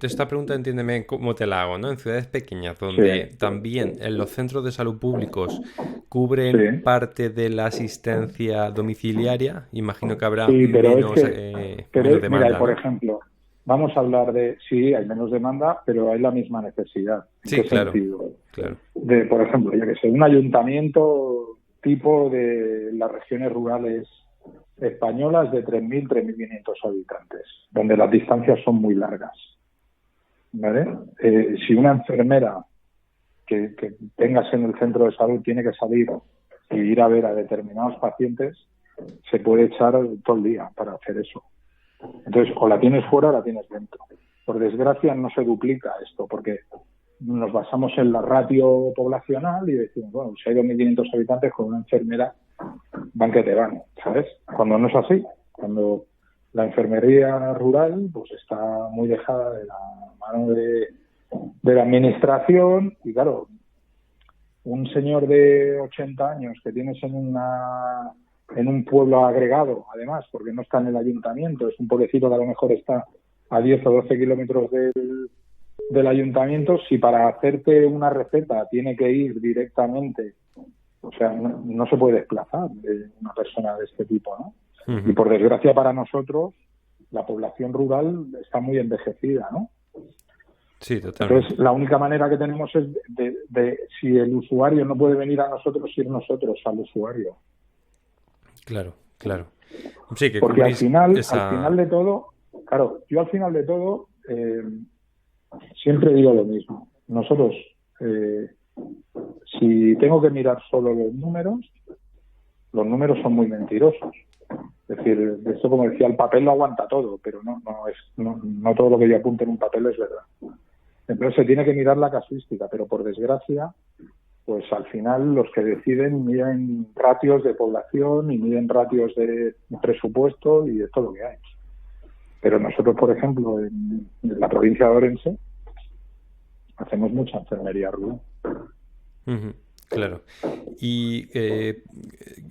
esta pregunta entiéndeme cómo te la hago, ¿no? En ciudades pequeñas donde también en los centros de salud públicos cubren parte de la asistencia domiciliaria, imagino que habrá menos demanda, mira, ¿no? por ejemplo, vamos a hablar sí, hay menos demanda, pero hay la misma necesidad. ¿En qué sentido? Claro. Por ejemplo, yo que sé, un ayuntamiento tipo de las regiones rurales españolas de 3.000, 3.500 habitantes, donde las distancias son muy largas, ¿vale? Si una enfermera que tengas en el centro de salud tiene que salir y ir a ver a determinados pacientes, se puede echar todo el día para hacer eso. Entonces, o la tienes fuera o la tienes dentro. Por desgracia, no se duplica esto, porque nos basamos en la ratio poblacional y decimos, bueno, si hay 2.500 habitantes con una enfermera, van que te van, ¿sabes? Cuando no es así, cuando la enfermería rural pues está muy dejada de la mano de la administración y, claro, un señor de 80 años que tienes en un pueblo agregado, además, porque no está en el ayuntamiento, es un pueblecito que a lo mejor está a 10 o 12 kilómetros del ayuntamiento, si para hacerte una receta tiene que ir directamente, o sea, no se puede desplazar de una persona de este tipo, ¿no? Uh-huh. Y por desgracia para nosotros, la población rural está muy envejecida, ¿no? Sí, totalmente. Entonces, la única manera que tenemos es de si el usuario no puede venir a nosotros, ir nosotros al usuario. Claro, claro. Sí, que porque al final de todo, claro, yo al final de todo siempre digo lo mismo. Nosotros, si tengo que mirar solo los números son muy mentirosos. Es decir, esto, como decía, el papel lo aguanta todo, pero no todo lo que yo apunte en un papel es verdad. Entonces se tiene que mirar la casuística, pero por desgracia, pues al final los que deciden miden ratios de población y miden ratios de presupuesto y de todo lo que hay. Pero nosotros, por ejemplo, en la provincia de Orense, hacemos mucha enfermería rural. Uh-huh. Claro. Y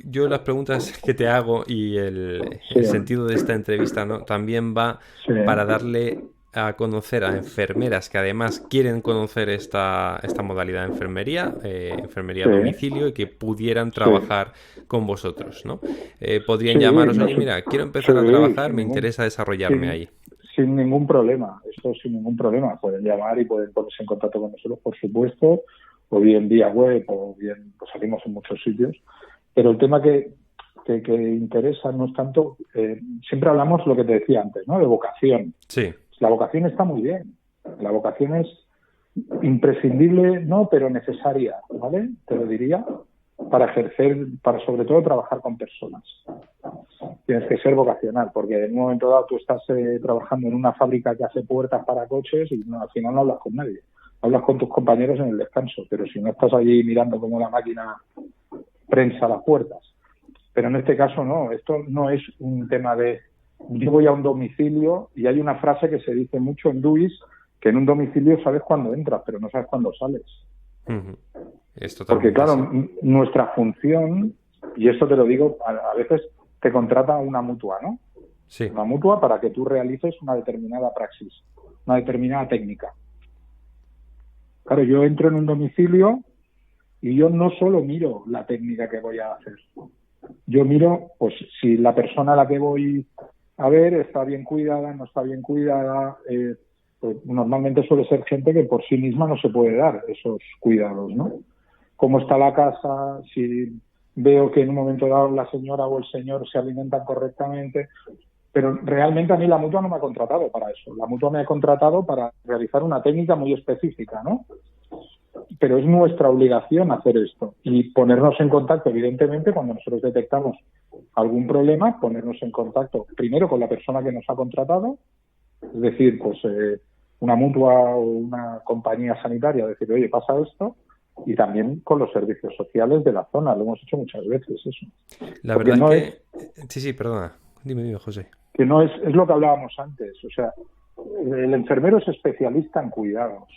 yo las preguntas que te hago y el sentido de esta entrevista, ¿no?, también va para darle a conocer a enfermeras que además quieren conocer esta modalidad de enfermería, enfermería a domicilio, y que pudieran trabajar con vosotros, ¿no? Podrían llamaros, oye, mira, quiero empezar a trabajar, me interesa desarrollarme ahí. Sin ningún problema, esto sin ningún problema. Pueden llamar y pueden ponerse en contacto con nosotros, por supuesto, o bien vía web, o bien pues salimos en muchos sitios. Pero el tema que interesa no es tanto, siempre hablamos lo que te decía antes, ¿no?, de vocación. Sí. La vocación está muy bien. La vocación es imprescindible, no, pero necesaria, ¿vale? Te lo diría, para ejercer, para sobre todo trabajar con personas. Tienes que ser vocacional, porque en un momento dado tú estás trabajando en una fábrica que hace puertas para coches y al final no hablas con nadie. Hablas con tus compañeros en el descanso, pero si no estás allí mirando cómo la máquina prensa las puertas. Pero en este caso no, esto no es un tema de yo voy a un domicilio, y hay una frase que se dice mucho en DUIS, que en un domicilio sabes cuándo entras, pero no sabes cuándo sales. Uh-huh. Porque claro, nuestra función, y esto te lo digo, a veces te contrata una mutua, ¿no? Sí. Una mutua para que tú realices una determinada praxis, una determinada técnica. Claro, yo entro en un domicilio y yo no solo miro la técnica que voy a hacer. Yo miro, pues, si la persona a la que voy a ver está bien cuidada, no está bien cuidada. Pues normalmente suele ser gente que por sí misma no se puede dar esos cuidados, ¿no? Cómo está la casa, si veo que en un momento dado la señora o el señor se alimentan correctamente. Pero realmente a mí la mutua no me ha contratado para eso. La mutua me ha contratado para realizar una técnica muy específica, ¿no? Pero es nuestra obligación hacer esto y ponernos en contacto, evidentemente, cuando nosotros detectamos algún problema, ponernos en contacto primero con la persona que nos ha contratado, es decir, pues una mutua o una compañía sanitaria, decir, oye, pasa esto, y también con los servicios sociales de la zona. Lo hemos hecho muchas veces, eso. La verdad no es que... Sí, perdona. Dime, José. Que no es lo que hablábamos antes. O sea, el enfermero es especialista en cuidados.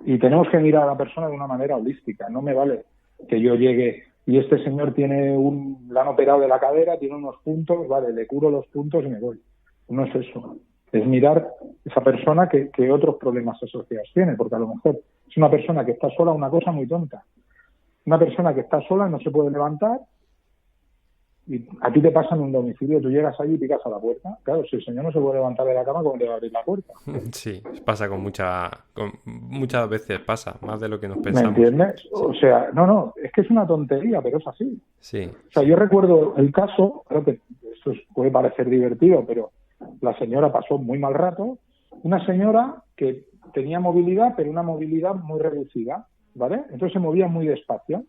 Y tenemos que mirar a la persona de una manera holística. No me vale que yo llegue y este señor le han operado de la cadera, tiene unos puntos, vale, le curo los puntos y me voy. No es eso. Es mirar esa persona que otros problemas asociados tiene, porque a lo mejor es una persona que está sola, una cosa muy tonta. Una persona que está sola, no se puede levantar, y a ti te pasa en un domicilio, tú llegas allí y picas a la puerta. Claro, si el señor no se puede levantar de la cama, ¿cómo le va a abrir la puerta? Sí, pasa muchas veces pasa, más de lo que nos pensamos. ¿Me entiendes? Sí. O sea, no, es que es una tontería, pero es así. Sí. O sea, yo recuerdo el caso, creo que esto puede parecer divertido, pero la señora pasó muy mal rato. Una señora que tenía movilidad, pero una movilidad muy reducida, ¿vale? Entonces se movía muy despacio.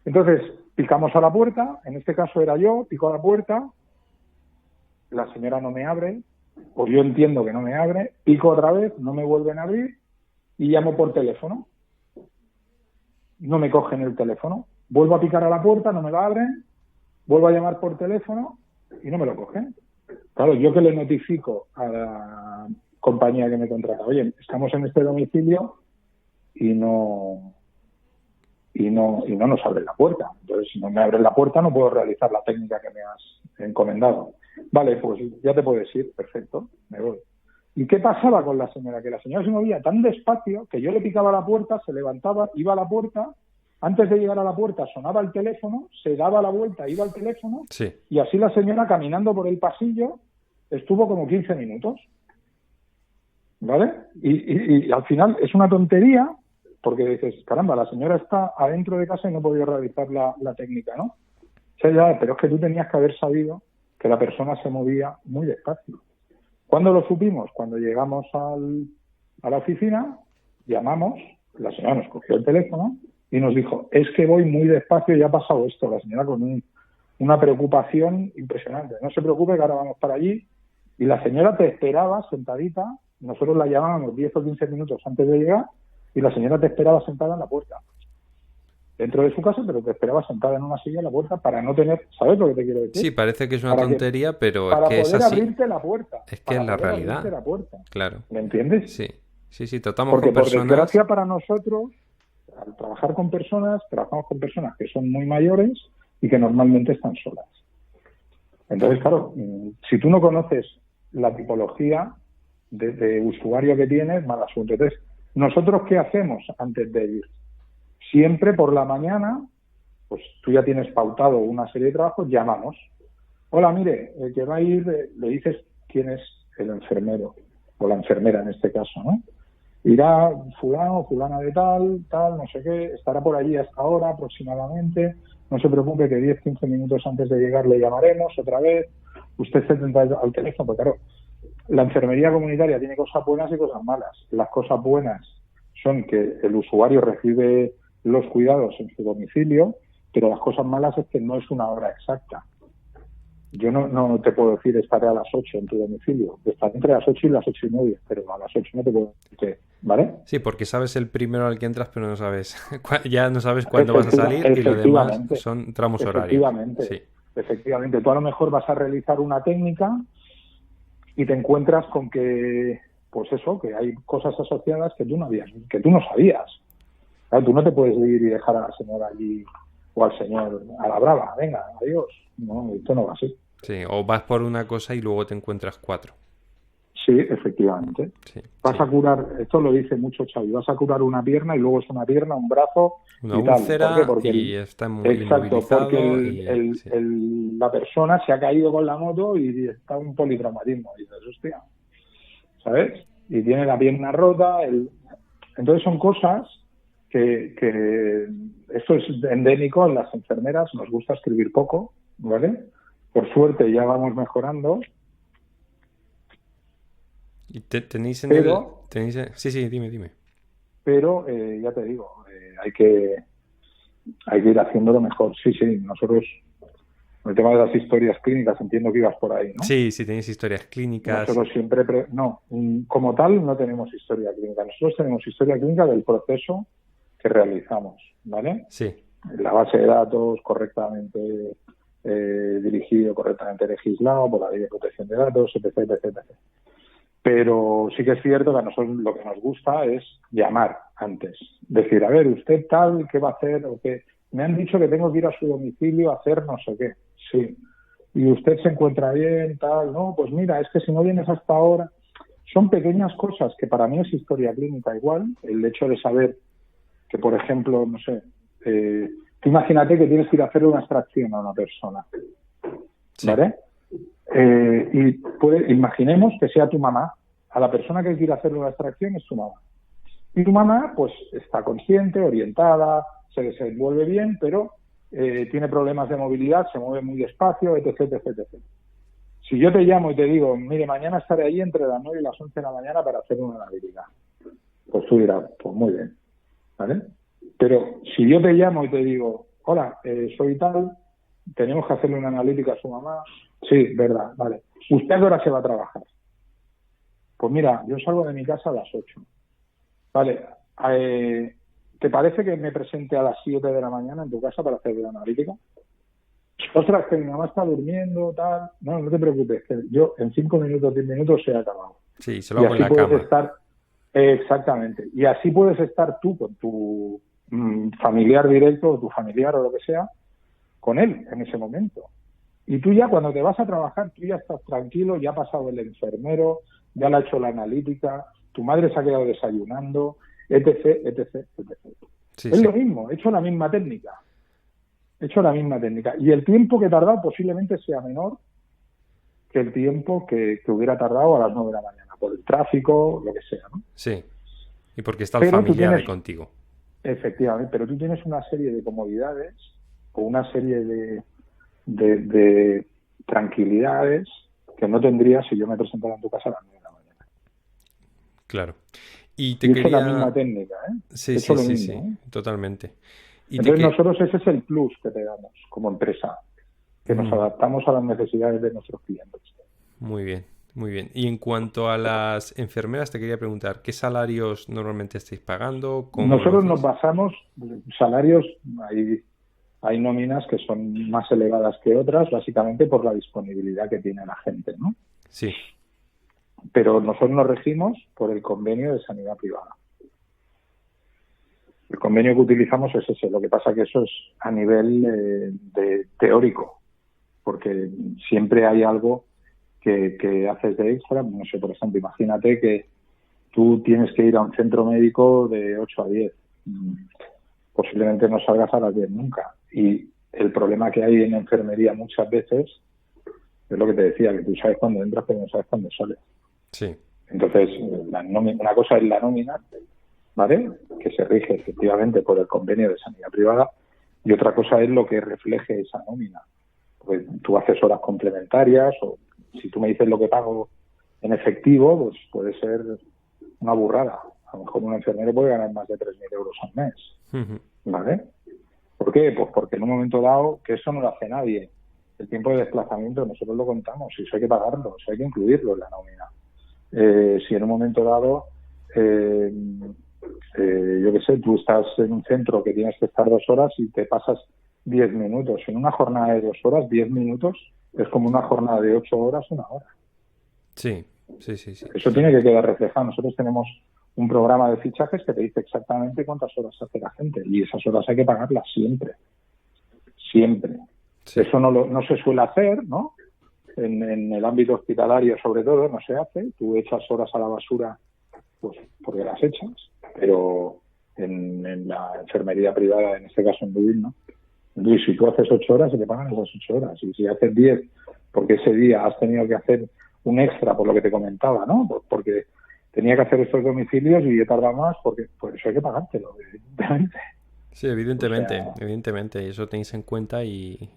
Entonces, picamos a la puerta, en este caso era yo, pico a la puerta, la señora no me abre, o yo entiendo que no me abre, pico otra vez, no me vuelven a abrir y llamo por teléfono. No me cogen el teléfono. Vuelvo a picar a la puerta, no me la abren, vuelvo a llamar por teléfono y no me lo cogen. Claro, yo que le notifico a la compañía que me contrata, oye, estamos en este domicilio y no nos abren la puerta. Entonces, si no me abren la puerta, no puedo realizar la técnica que me has encomendado. Vale, pues ya te puedes ir, perfecto, me voy. ¿Y qué pasaba con la señora? Que la señora se movía tan despacio que yo le picaba la puerta, se levantaba, iba a la puerta, antes de llegar a la puerta sonaba el teléfono, se daba la vuelta, iba al teléfono, Sí. y así la señora caminando por el pasillo estuvo como 15 minutos. ¿Vale? Y al final es una tontería, porque dices, caramba, la señora está adentro de casa y no podía realizar la técnica, ¿no? O sea, ya, pero es que tú tenías que haber sabido que la persona se movía muy despacio. ¿Cuándo lo supimos? Cuando llegamos a la oficina, llamamos, la señora nos cogió el teléfono y nos dijo, es que voy muy despacio y ha pasado esto. La señora con una preocupación impresionante. No se preocupe que ahora vamos para allí. Y la señora te esperaba sentadita, nosotros la llamábamos 10 o 15 minutos antes de llegar y la señora te esperaba sentada en la puerta. Dentro de su casa, pero te esperaba sentada en una silla en la puerta para no tener... ¿Sabes lo que te quiero decir? Sí, parece que es una tontería, pero es para que es poder así. abrirte la puerta. Es que es la realidad. La puerta. Claro. ¿Me entiendes? Sí, sí, sí, tratamos Porque con por personas... desgracia para nosotros, al trabajar con personas, trabajamos con personas que son muy mayores y que normalmente están solas. Entonces, claro, si tú no conoces la tipología de usuario que tienes, mal asunto. Entonces, ¿nosotros qué hacemos antes de ir? Siempre por la mañana, pues tú ya tienes pautado una serie de trabajos, llamamos. Hola, mire, el que va a ir, le dices quién es el enfermero, o la enfermera en este caso, ¿no? Irá fulano, fulana de tal, no sé qué, estará por allí a esta hora aproximadamente, no se preocupe que 10-15 minutos antes de llegar le llamaremos otra vez, usted se tendrá al teléfono, porque claro, la enfermería comunitaria tiene cosas buenas y cosas malas. Las cosas buenas son que el usuario recibe los cuidados en su domicilio, pero las cosas malas es que no es una hora exacta. Yo no te puedo decir estaré a las 8 en tu domicilio, estaré entre las 8 y las 8:30, pero a las 8 no te puedo decir que, ¿vale? Sí, porque sabes el primero al que entras, pero no sabes, ya no sabes cuándo vas a salir y lo demás son tramos horarios. Efectivamente, tú a lo mejor vas a realizar una técnica y te encuentras con que, pues eso, que hay cosas asociadas que tú no sabías. Claro, tú no te puedes ir y dejar a la señora allí o al señor a la brava, venga, adiós. No, esto no va así. Sí, o vas por una cosa y luego te encuentras 4. Sí, efectivamente. Sí, vas a curar, esto lo dice mucho Xavi, vas a curar una pierna y luego es una pierna, un brazo una y tal. úlcera. ¿Por qué? Porque y está muy exacto, porque sí. la persona se ha caído con la moto y está un politraumatismo. Y dices, hostia, ¿sabes? Y tiene la pierna rota. Entonces son cosas que esto es endémico en las enfermeras, nos gusta escribir poco, ¿vale? Por suerte ya vamos mejorando. ¿Y tenéis en pero, Sí, dime. Pero, ya te digo, hay que ir haciéndolo mejor. Sí, nosotros, el tema de las historias clínicas, entiendo que ibas por ahí, ¿no? Sí, tenéis historias clínicas. Nosotros siempre... como tal no tenemos historia clínica. Nosotros tenemos historia clínica del proceso que realizamos, ¿vale? Sí. La base de datos correctamente dirigido, correctamente legislado por la Ley de Protección de Datos, etc. Pero sí que es cierto que a nosotros lo que nos gusta es llamar antes. Decir, a ver, usted tal, ¿qué va a hacer? O qué. Me han dicho que tengo que ir a su domicilio a hacer no sé qué. Sí. Y usted se encuentra bien, tal. No, pues mira, es que si no vienes hasta ahora... Son pequeñas cosas que para mí es historia clínica igual. El hecho de saber que, por ejemplo, no sé... tú imagínate que tienes que ir a hacerle una extracción a una persona. Sí. ¿Vale? Imaginemos que sea tu mamá. A la persona que quiere hacerle una extracción es tu mamá. Y tu mamá, pues, está consciente, orientada, se desenvuelve bien, pero tiene problemas de movilidad, se mueve muy despacio, etc. Si yo te llamo y te digo, mire, mañana estaré ahí entre las 9 y las 11 de la mañana para hacer una analítica, pues tú dirás, pues muy bien, ¿vale? Pero si yo te llamo y te digo, hola, soy tal, tenemos que hacerle una analítica a su mamá. Sí, verdad, vale. ¿Usted a qué hora se va a trabajar? Pues mira, yo salgo de mi casa a las 8. Vale, ¿te parece que me presente a las 7 de la mañana en tu casa para hacerle la analítica? Ostras, que mi mamá está durmiendo, tal. No, no te preocupes, que yo en 5 minutos, 10 minutos se ha acabado. Sí, se lo Y hago en así la puedes cama. estar, exactamente, y así puedes estar tú con tu familiar directo o tu familiar o lo que sea, con él en ese momento. Y tú ya cuando te vas a trabajar, tú ya estás tranquilo, ya ha pasado el enfermero, ya le ha hecho la analítica, tu madre se ha quedado desayunando, etc, etc, etc. Sí, Es sí. lo mismo, he hecho la misma técnica. Y el tiempo que he tardado posiblemente sea menor que el tiempo que hubiera tardado a las 9 de la mañana, por el tráfico, lo que sea, ¿no? Sí. Y porque está el Pero tú familiar ahí tienes, contigo. efectivamente, pero tú tienes una serie de comodidades o una serie de tranquilidades que no tendrías si yo me presentara en tu casa a las 9 de la mañana. Claro. Y te Y he hecho la misma quería... técnica, ¿eh? Sí, He hecho sí, lo sí, mismo, sí, ¿eh? totalmente. Y te Entonces que... nosotros ese es el plus que te damos como empresa, que nos adaptamos a las necesidades de nuestros clientes. Muy bien, muy bien. Y en cuanto a las enfermeras, te quería preguntar, ¿qué salarios normalmente estáis pagando? ¿Cómo lo Nosotros nos hacéis? basamos, salarios, hay nóminas que son más elevadas que otras, básicamente por la disponibilidad que tiene la gente, ¿no? Sí, Pero nosotros nos regimos por el convenio de sanidad privada. El convenio que utilizamos es ese, lo que pasa que eso es a nivel de teórico, porque siempre hay algo que haces de extra. No sé, por ejemplo, imagínate que tú tienes que ir a un centro médico de 8 a 10. Posiblemente no salgas a las 10 nunca. Y el problema que hay en enfermería muchas veces es lo que te decía, que tú sabes cuándo entras pero no sabes cuándo sales. sí, Entonces, una cosa es la nómina, ¿vale? Que se rige efectivamente por el convenio de sanidad privada, y otra cosa es lo que refleje esa nómina. Pues tú haces horas complementarias, o si tú me dices lo que pago en efectivo, pues puede ser una burrada. A lo mejor un enfermero puede ganar más de 3.000 euros al mes, ¿vale? ¿Por qué? Pues porque en un momento dado, que eso no lo hace nadie, el tiempo de desplazamiento nosotros lo contamos, y eso hay que pagarlo, eso hay que incluirlo en la nómina. Si en un momento dado, yo qué sé, tú estás en un centro que tienes que estar 2 horas y te pasas 10 minutos. En una jornada de 2 horas, 10 minutos es como una jornada de 8 horas, 1 hora. sí, sí, sí, sí. Eso tiene que quedar reflejado. Nosotros tenemos un programa de fichajes que te dice exactamente cuántas horas hace la gente, y esas horas hay que pagarlas siempre. Siempre. Sí. Eso no se suele hacer, ¿no? En el ámbito hospitalario, sobre todo, no se hace. Tú echas horas a la basura, pues porque las echas, pero en la enfermería privada, en este caso en DUI, ¿no? DUI, si tú haces 8 horas, se te pagan esas 8 horas. Y si haces 10, porque ese día has tenido que hacer un extra, por lo que te comentaba, ¿no? Porque tenía que hacer estos domicilios y he tardado más, porque por eso hay que pagártelo, evidentemente. Sí, evidentemente, O sea, evidentemente. Y eso tenéis en cuenta y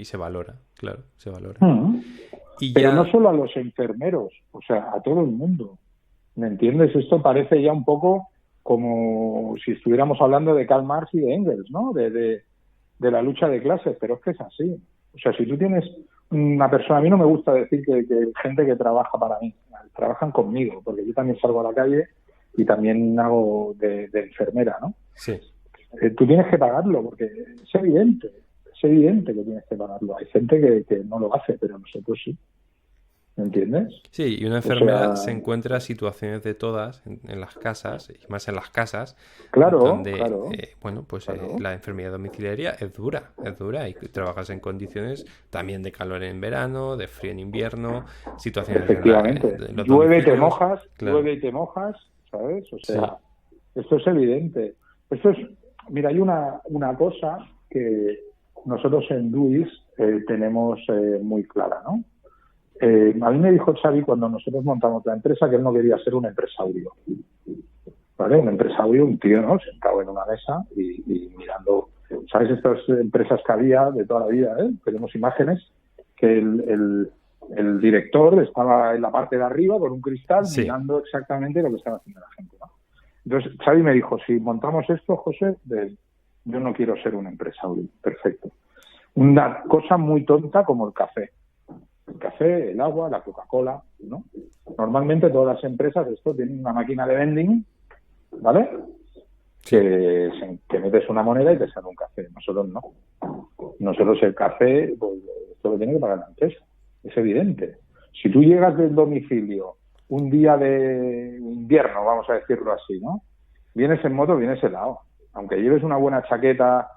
se valora, claro, se valora. mm. Y Pero no ya, solo a los enfermeros, o sea, a todo el mundo. ¿Me entiendes? Esto parece ya un poco como si estuviéramos hablando de Karl Marx y de Engels, ¿no? De la lucha de clases, pero es que es así. O sea, si tú tienes una persona, a mí no me gusta decir que gente que trabaja para mí, trabajan conmigo, porque yo también salgo a la calle y también hago de enfermera, ¿no? sí. Tú tienes que pagarlo, porque es evidente que tienes que pagarlo. Hay gente que no lo hace, pero nosotros sí. ¿Me entiendes? Sí, y una O enfermera se sea, encuentra situaciones de todas en las casas, y más en las casas, claro, donde, claro, bueno, pues claro. la enfermería domiciliaria es dura, y trabajas en condiciones también de calor en verano, de frío en invierno, situaciones Efectivamente. en los Llueve domicilios, claro, y te mojas, ¿sabes? O sí, sea, esto es evidente. Esto es, mira, hay una cosa que nosotros en DUIS tenemos muy clara, ¿no? A mí me dijo Xavi cuando nosotros montamos la empresa que él no quería ser un empresario, ¿vale? Un empresario, un tío, ¿no? Sentado en una mesa y mirando, ¿sabes? Estas empresas que había de toda la vida, ¿eh? Tenemos imágenes que el director estaba en la parte de arriba con un cristal sí, mirando exactamente lo que estaba haciendo la gente, ¿no? Entonces Xavi me dijo, si montamos esto, José, yo no quiero ser un empresario. Perfecto. Una cosa muy tonta como el café. El café, el agua, la Coca-Cola, ¿no? Normalmente todas las empresas, esto tienen una máquina de vending, ¿vale? Que metes una moneda y te sale un café. Nosotros no. Nosotros el café, pues esto lo tiene que pagar la empresa. Es evidente. Si tú llegas del domicilio un día de invierno, vamos a decirlo así, ¿no? Vienes en moto, vienes helado. Aunque lleves una buena chaqueta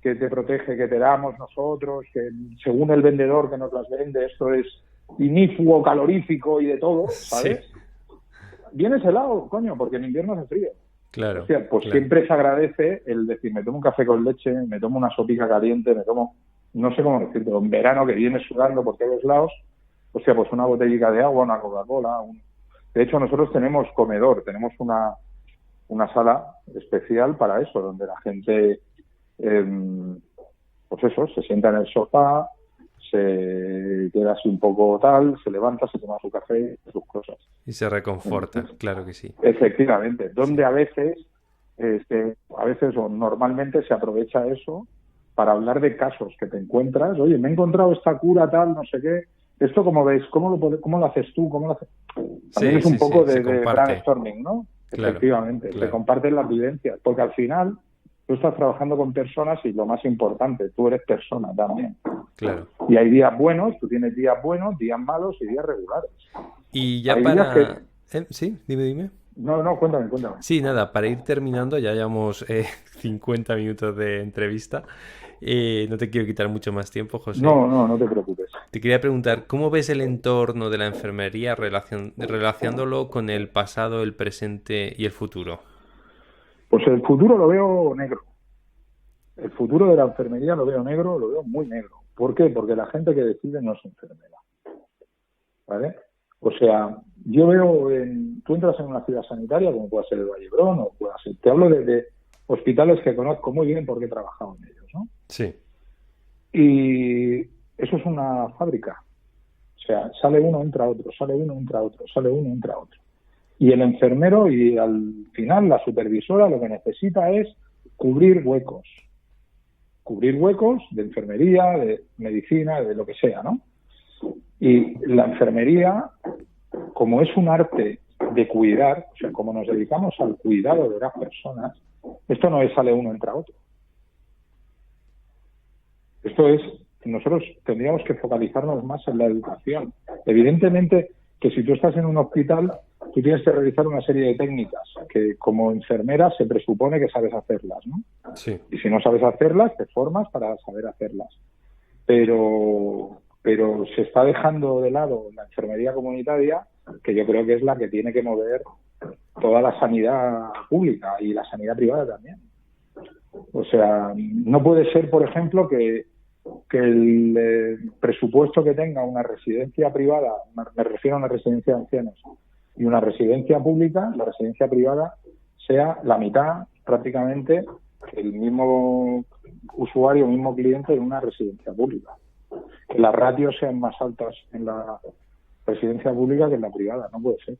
que te protege, que te damos nosotros, que según el vendedor que nos las vende, esto es inífugo, calorífico y de todo, ¿sabes? Sí. Vienes helado, coño, porque en invierno hace frío. Claro. O sea, pues claro. Siempre se agradece el decir, me tomo un café con leche, me tomo una sopica caliente, me tomo, no sé cómo decirlo, en verano que vienes sudando por todos lados, o sea, pues una botellita de agua, una Coca-Cola. De hecho, nosotros tenemos comedor, tenemos una sala especial para eso, donde la gente, pues eso, se sienta en el sofá, se queda así un poco tal, se levanta, se toma su café, sus cosas. Y se reconforta, claro que sí. Efectivamente, donde a veces o normalmente se aprovecha eso para hablar de casos que te encuentras. Oye, me he encontrado esta cura tal, no sé qué. ¿Esto cómo ves? ¿Cómo lo haces tú? ¿Cómo lo haces? También es un poco de brainstorming, ¿no? Claro, efectivamente, claro. Se comparten las vivencias, porque al final tú estás trabajando con personas y lo más importante, tú eres persona también. Claro. Y hay días buenos, tú tienes días buenos, días malos y días regulares. Y ya hay para... Sí, dime. No, cuéntame. Sí, nada, para ir terminando, ya llevamos 50 minutos de entrevista. No te quiero quitar mucho más tiempo, José. No te preocupes. Te quería preguntar, ¿cómo ves el entorno de la enfermería relacionándolo con el pasado, el presente y el futuro? Pues el futuro lo veo negro. El futuro de la enfermería lo veo negro, lo veo muy negro. ¿Por qué? Porque la gente que decide no es enfermera. ¿Vale? O sea, yo veo, tú entras en una ciudad sanitaria, como puede ser el Vallebrón, o puede ser, te hablo de hospitales que conozco muy bien porque he trabajado en ellos, ¿no? Sí. Y eso es una fábrica. O sea, sale uno, entra otro, sale uno, entra otro, sale uno, entra otro. Y el enfermero y al final la supervisora lo que necesita es cubrir huecos. Cubrir huecos de enfermería, de medicina, de lo que sea, ¿no? Y la enfermería, como es un arte de cuidar, o sea, como nos dedicamos al cuidado de las personas, esto no es sale uno, entra otro. Esto es, nosotros tendríamos que focalizarnos más en la educación. Evidentemente que si tú estás en un hospital, tú tienes que realizar una serie de técnicas que como enfermera se presupone que sabes hacerlas, ¿no? Sí. Y si no sabes hacerlas, te formas para saber hacerlas. Pero se está dejando de lado la enfermería comunitaria, que yo creo que es la que tiene que mover toda la sanidad pública y la sanidad privada también. O sea, no puede ser, por ejemplo, que el presupuesto que tenga una residencia privada, me refiero a una residencia de ancianos, y una residencia pública, la residencia privada sea la mitad prácticamente el mismo usuario, el mismo cliente en una residencia pública. Que las ratios sean más altas en la residencia pública que en la privada, no puede ser.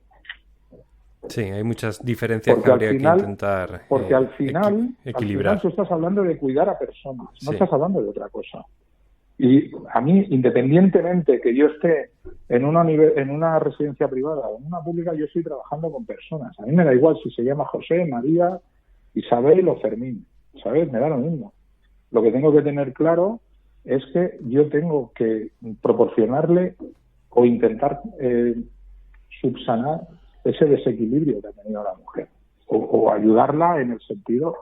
Sí, hay muchas diferencias porque que habría que intentar porque al final equilibrar. Tú estás hablando de cuidar a personas, no estás hablando de otra cosa. Y a mí, independientemente que yo esté en una residencia privada o en una pública, yo estoy trabajando con personas. A mí me da igual si se llama José, María, Isabel o Fermín, ¿sabes? Me da lo mismo. Lo que tengo que tener claro es que yo tengo que proporcionarle o intentar subsanar ese desequilibrio que ha tenido la mujer o ayudarla en el sentido,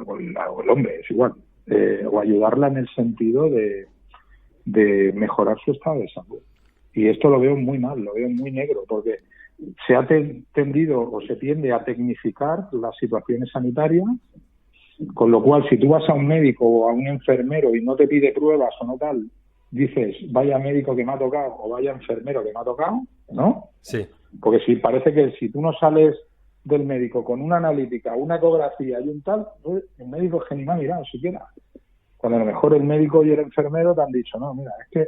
o el hombre, es igual, o ayudarla en el sentido de mejorar su estado de salud. Y esto lo veo muy mal, lo veo muy negro, porque se ha tendido o se tiende a tecnificar las situaciones sanitarias, con lo cual si tú vas a un médico o a un enfermero y no te pide pruebas o no tal, dices, vaya médico que me ha tocado o vaya enfermero que me ha tocado, ¿no? Sí. Porque si parece que si tú no sales del médico con una analítica, una ecografía y un tal, el médico es que ni me ha mirado siquiera. Cuando a lo mejor el médico y el enfermero te han dicho, no, mira, es que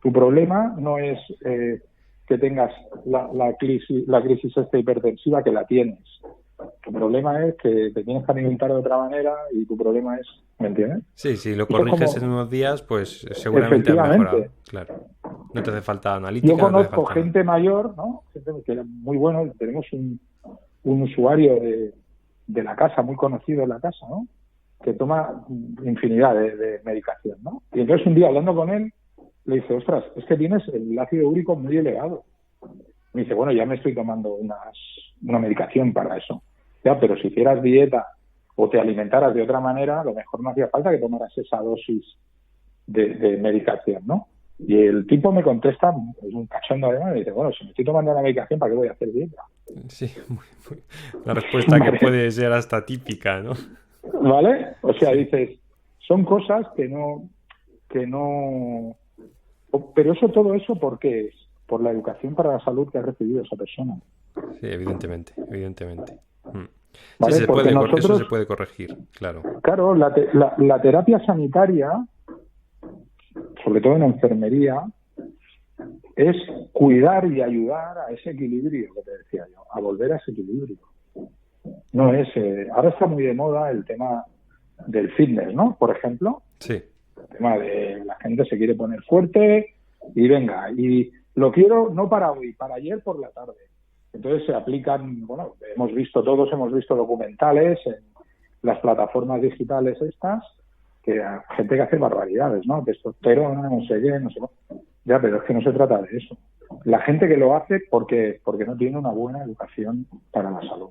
tu problema no es que tengas la crisis esta hipertensiva, que la tienes. Tu problema es que te tienes que alimentar de otra manera y tu problema es, ¿me entiendes? Sí, si lo Eso corriges como, en unos días, pues seguramente has mejorado. efectivamente, Claro. No te hace falta yo analítica, no te hace conozco falta nada. gente mayor, ¿no? Gente que era muy bueno, tenemos un usuario de la casa, muy conocido en la casa, ¿no? Que toma infinidad de medicación, ¿no? Y entonces un día hablando con él, le dice, ostras, es que tienes el ácido úrico muy elevado. Me dice, bueno, ya me estoy tomando una medicación para eso. Ya, pero si hicieras dieta o te alimentaras de otra manera, a lo mejor no hacía falta que tomaras esa dosis de medicación, ¿no? Y el tipo me contesta, es un cachondo además, me dice, bueno, si me estoy tomando la medicación, ¿para qué voy a hacer dieta? Sí, una respuesta que puede ser hasta típica, ¿no? ¿Vale? O sea, Sí. dices, son cosas que no... Pero todo eso, ¿por qué es? Por la educación para la salud que ha recibido esa persona. Sí, evidentemente, evidentemente. Sí, ¿Vale? Porque eso nosotros, se puede corregir, claro. claro, la terapia sanitaria, sobre todo en enfermería, es cuidar y ayudar a ese equilibrio que te decía yo, a volver a ese equilibrio. No es, ahora está muy de moda el tema del fitness, ¿no? Por ejemplo, Sí, el tema de la gente se quiere poner fuerte y venga, y lo quiero no para hoy, para ayer por la tarde. Entonces se aplican, bueno, todos hemos visto documentales en las plataformas digitales estas, que hay gente que hace barbaridades, ¿no? Testosterona, no sé qué, no sé qué. Ya, pero es que no se trata de eso. La gente que lo hace porque no tiene una buena educación para la salud.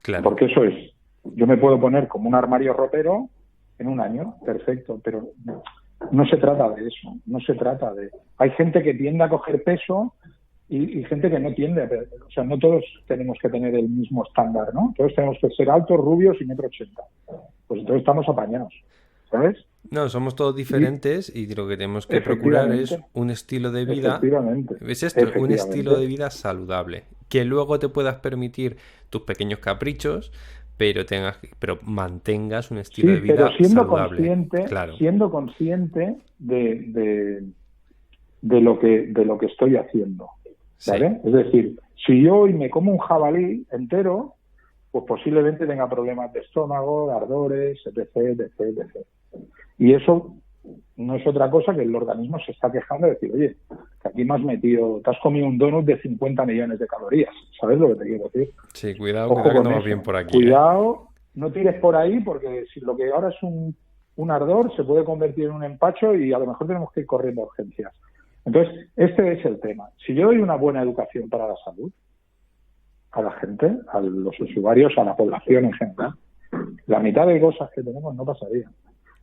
claro. Porque eso es, yo me puedo poner como un armario ropero en un año, perfecto, pero no se trata de eso, no se trata de... Hay gente que tiende a coger peso y gente que no tiende, o sea, no todos tenemos que tener el mismo estándar, ¿no? Todos tenemos que ser altos, rubios y 1,80 m. Pues entonces estamos apañados, ¿sabes? No, somos todos Y diferentes y lo que tenemos que procurar es efectivamente, un estilo de vida, es esto, un estilo de efectivamente, vida saludable, que luego te puedas permitir tus pequeños caprichos, pero mantengas un estilo de sí, pero vida saludable, claro, siendo consciente de lo que estoy haciendo, sí, ¿vale? Es decir, si yo hoy me como un jabalí entero, pues posiblemente tenga problemas de estómago, de ardores, etc, etc, etc. Y eso no es otra cosa que el organismo se está quejando de decir, oye, que aquí me has metido, te has comido un donut de 50 millones de calorías, ¿sabes lo que te quiero decir? sí, cuidado, Ojo cuidado que con no va eso, bien por aquí, ¿eh? cuidado, no tires por ahí porque si lo que ahora es un ardor se puede convertir en un empacho y a lo mejor tenemos que ir corriendo a urgencias. Entonces, este es el tema. Si yo doy una buena educación para la salud a la gente, a los usuarios, a la población en general, la mitad de cosas que tenemos no pasarían.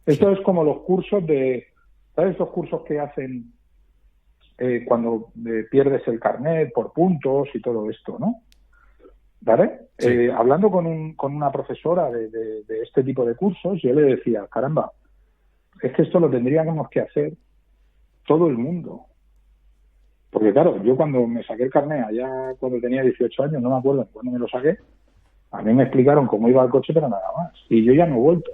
Esto es como los cursos ¿sabes estos cursos que hacen cuando pierdes el carnet por puntos y todo esto, ¿no? ¿Vale? Sí. Hablando con una profesora de este tipo de cursos, yo le decía, caramba, es que esto lo tendríamos que hacer todo el mundo. Porque claro, yo cuando me saqué el carnet allá cuando tenía 18 años, no me acuerdo cuándo me lo saqué, a mí me explicaron cómo iba el coche, pero nada más. Y yo ya no he vuelto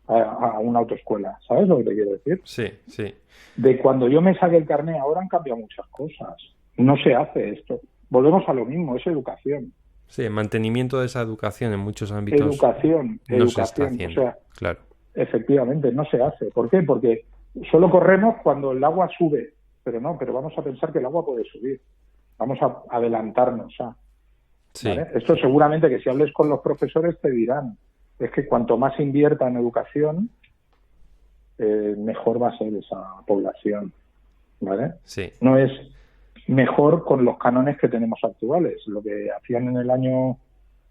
a una autoescuela, ¿sabes lo que te quiero decir? Sí, sí. De cuando yo me saqué el carnet, ahora han cambiado muchas cosas. No se hace esto. Volvemos a lo mismo, es educación. Sí, el mantenimiento de esa educación en muchos ámbitos Educación, no se está o haciendo, sea, claro. efectivamente, no se hace. ¿Por qué? Porque solo corremos cuando el agua sube, pero vamos a pensar que el agua puede subir. Vamos a adelantarnos Sí, ¿vale? Esto seguramente que si hables con los profesores te dirán, es que cuanto más invierta en educación, mejor va a ser esa población, ¿vale? sí, No es mejor con los cánones que tenemos actuales. Lo que hacían en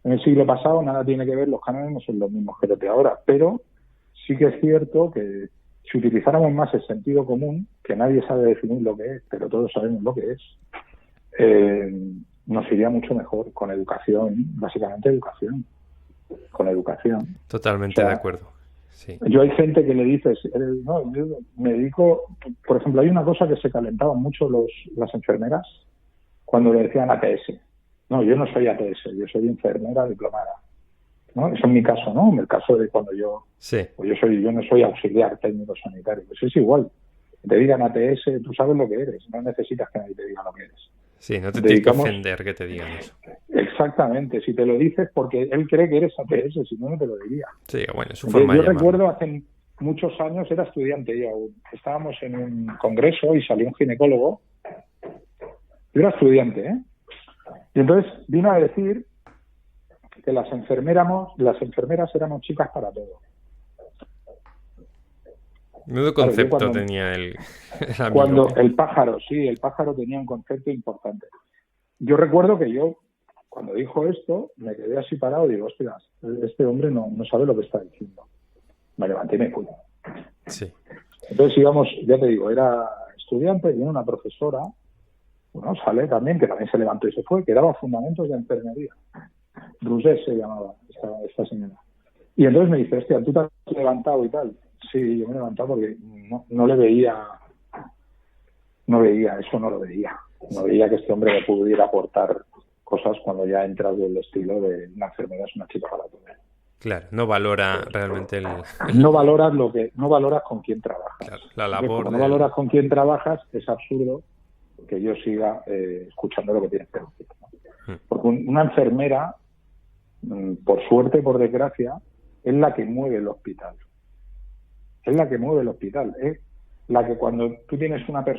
el siglo pasado, nada tiene que ver, los cánones no son los mismos que los de ahora, pero sí que es cierto que si utilizáramos más el sentido común, que nadie sabe definir lo que es, pero todos sabemos lo que es, nos iría mucho mejor con educación, básicamente educación, con educación. totalmente O sea, de acuerdo. Sí, yo hay gente que le dices, no, yo me dedico, por ejemplo, hay una cosa que se calentaban mucho las enfermeras cuando le decían ATS. No, yo no soy ATS, yo soy enfermera diplomada. ¿No? Eso es mi caso, ¿no? En el caso de cuando yo no soy auxiliar técnico sanitario. Pues es igual. Te digan ATS, tú sabes lo que eres, no necesitas que nadie te diga lo que eres. Sí, no te tienes que ofender que te digan eso. Exactamente, si te lo dices porque él cree que eres APS, si no, no te lo diría. Sí, bueno, es su Entonces, forma de yo llamarlo. recuerdo hace muchos años, era estudiante yo aún, estábamos en un congreso y salió un ginecólogo. Yo era estudiante, ¿eh? Y entonces vino a decir que las enfermeras éramos chicas para todo. Menudo concepto Claro, tenía el amigo. Cuando el pájaro tenía un concepto importante. Yo recuerdo que yo, cuando dijo esto, me quedé así parado y digo, hostias, este hombre no sabe lo que está diciendo. Me levanté y me fui. Sí. Entonces íbamos, ya te digo, era estudiante y una profesora, bueno, sale también, que también se levantó y se fue, que daba fundamentos de enfermería. Rousset se llamaba esta señora. Y entonces me dice, hostia, ¿tú te has levantado y tal? Sí, yo me he levantado porque no le veía, no lo veía. No veía que este hombre me pudiera aportar cosas cuando ya entras del estilo de una enfermera es una chica para todo. Claro, no valora realmente No valoras con quién trabajas. claro, la Porque labor como no valoras con quién trabajas, es absurdo que yo siga escuchando lo que tienes que decir, ¿no? Porque una enfermera, por suerte, por desgracia, es la que mueve el hospital. Es la que mueve el hospital. Es la que cuando tú tienes una persona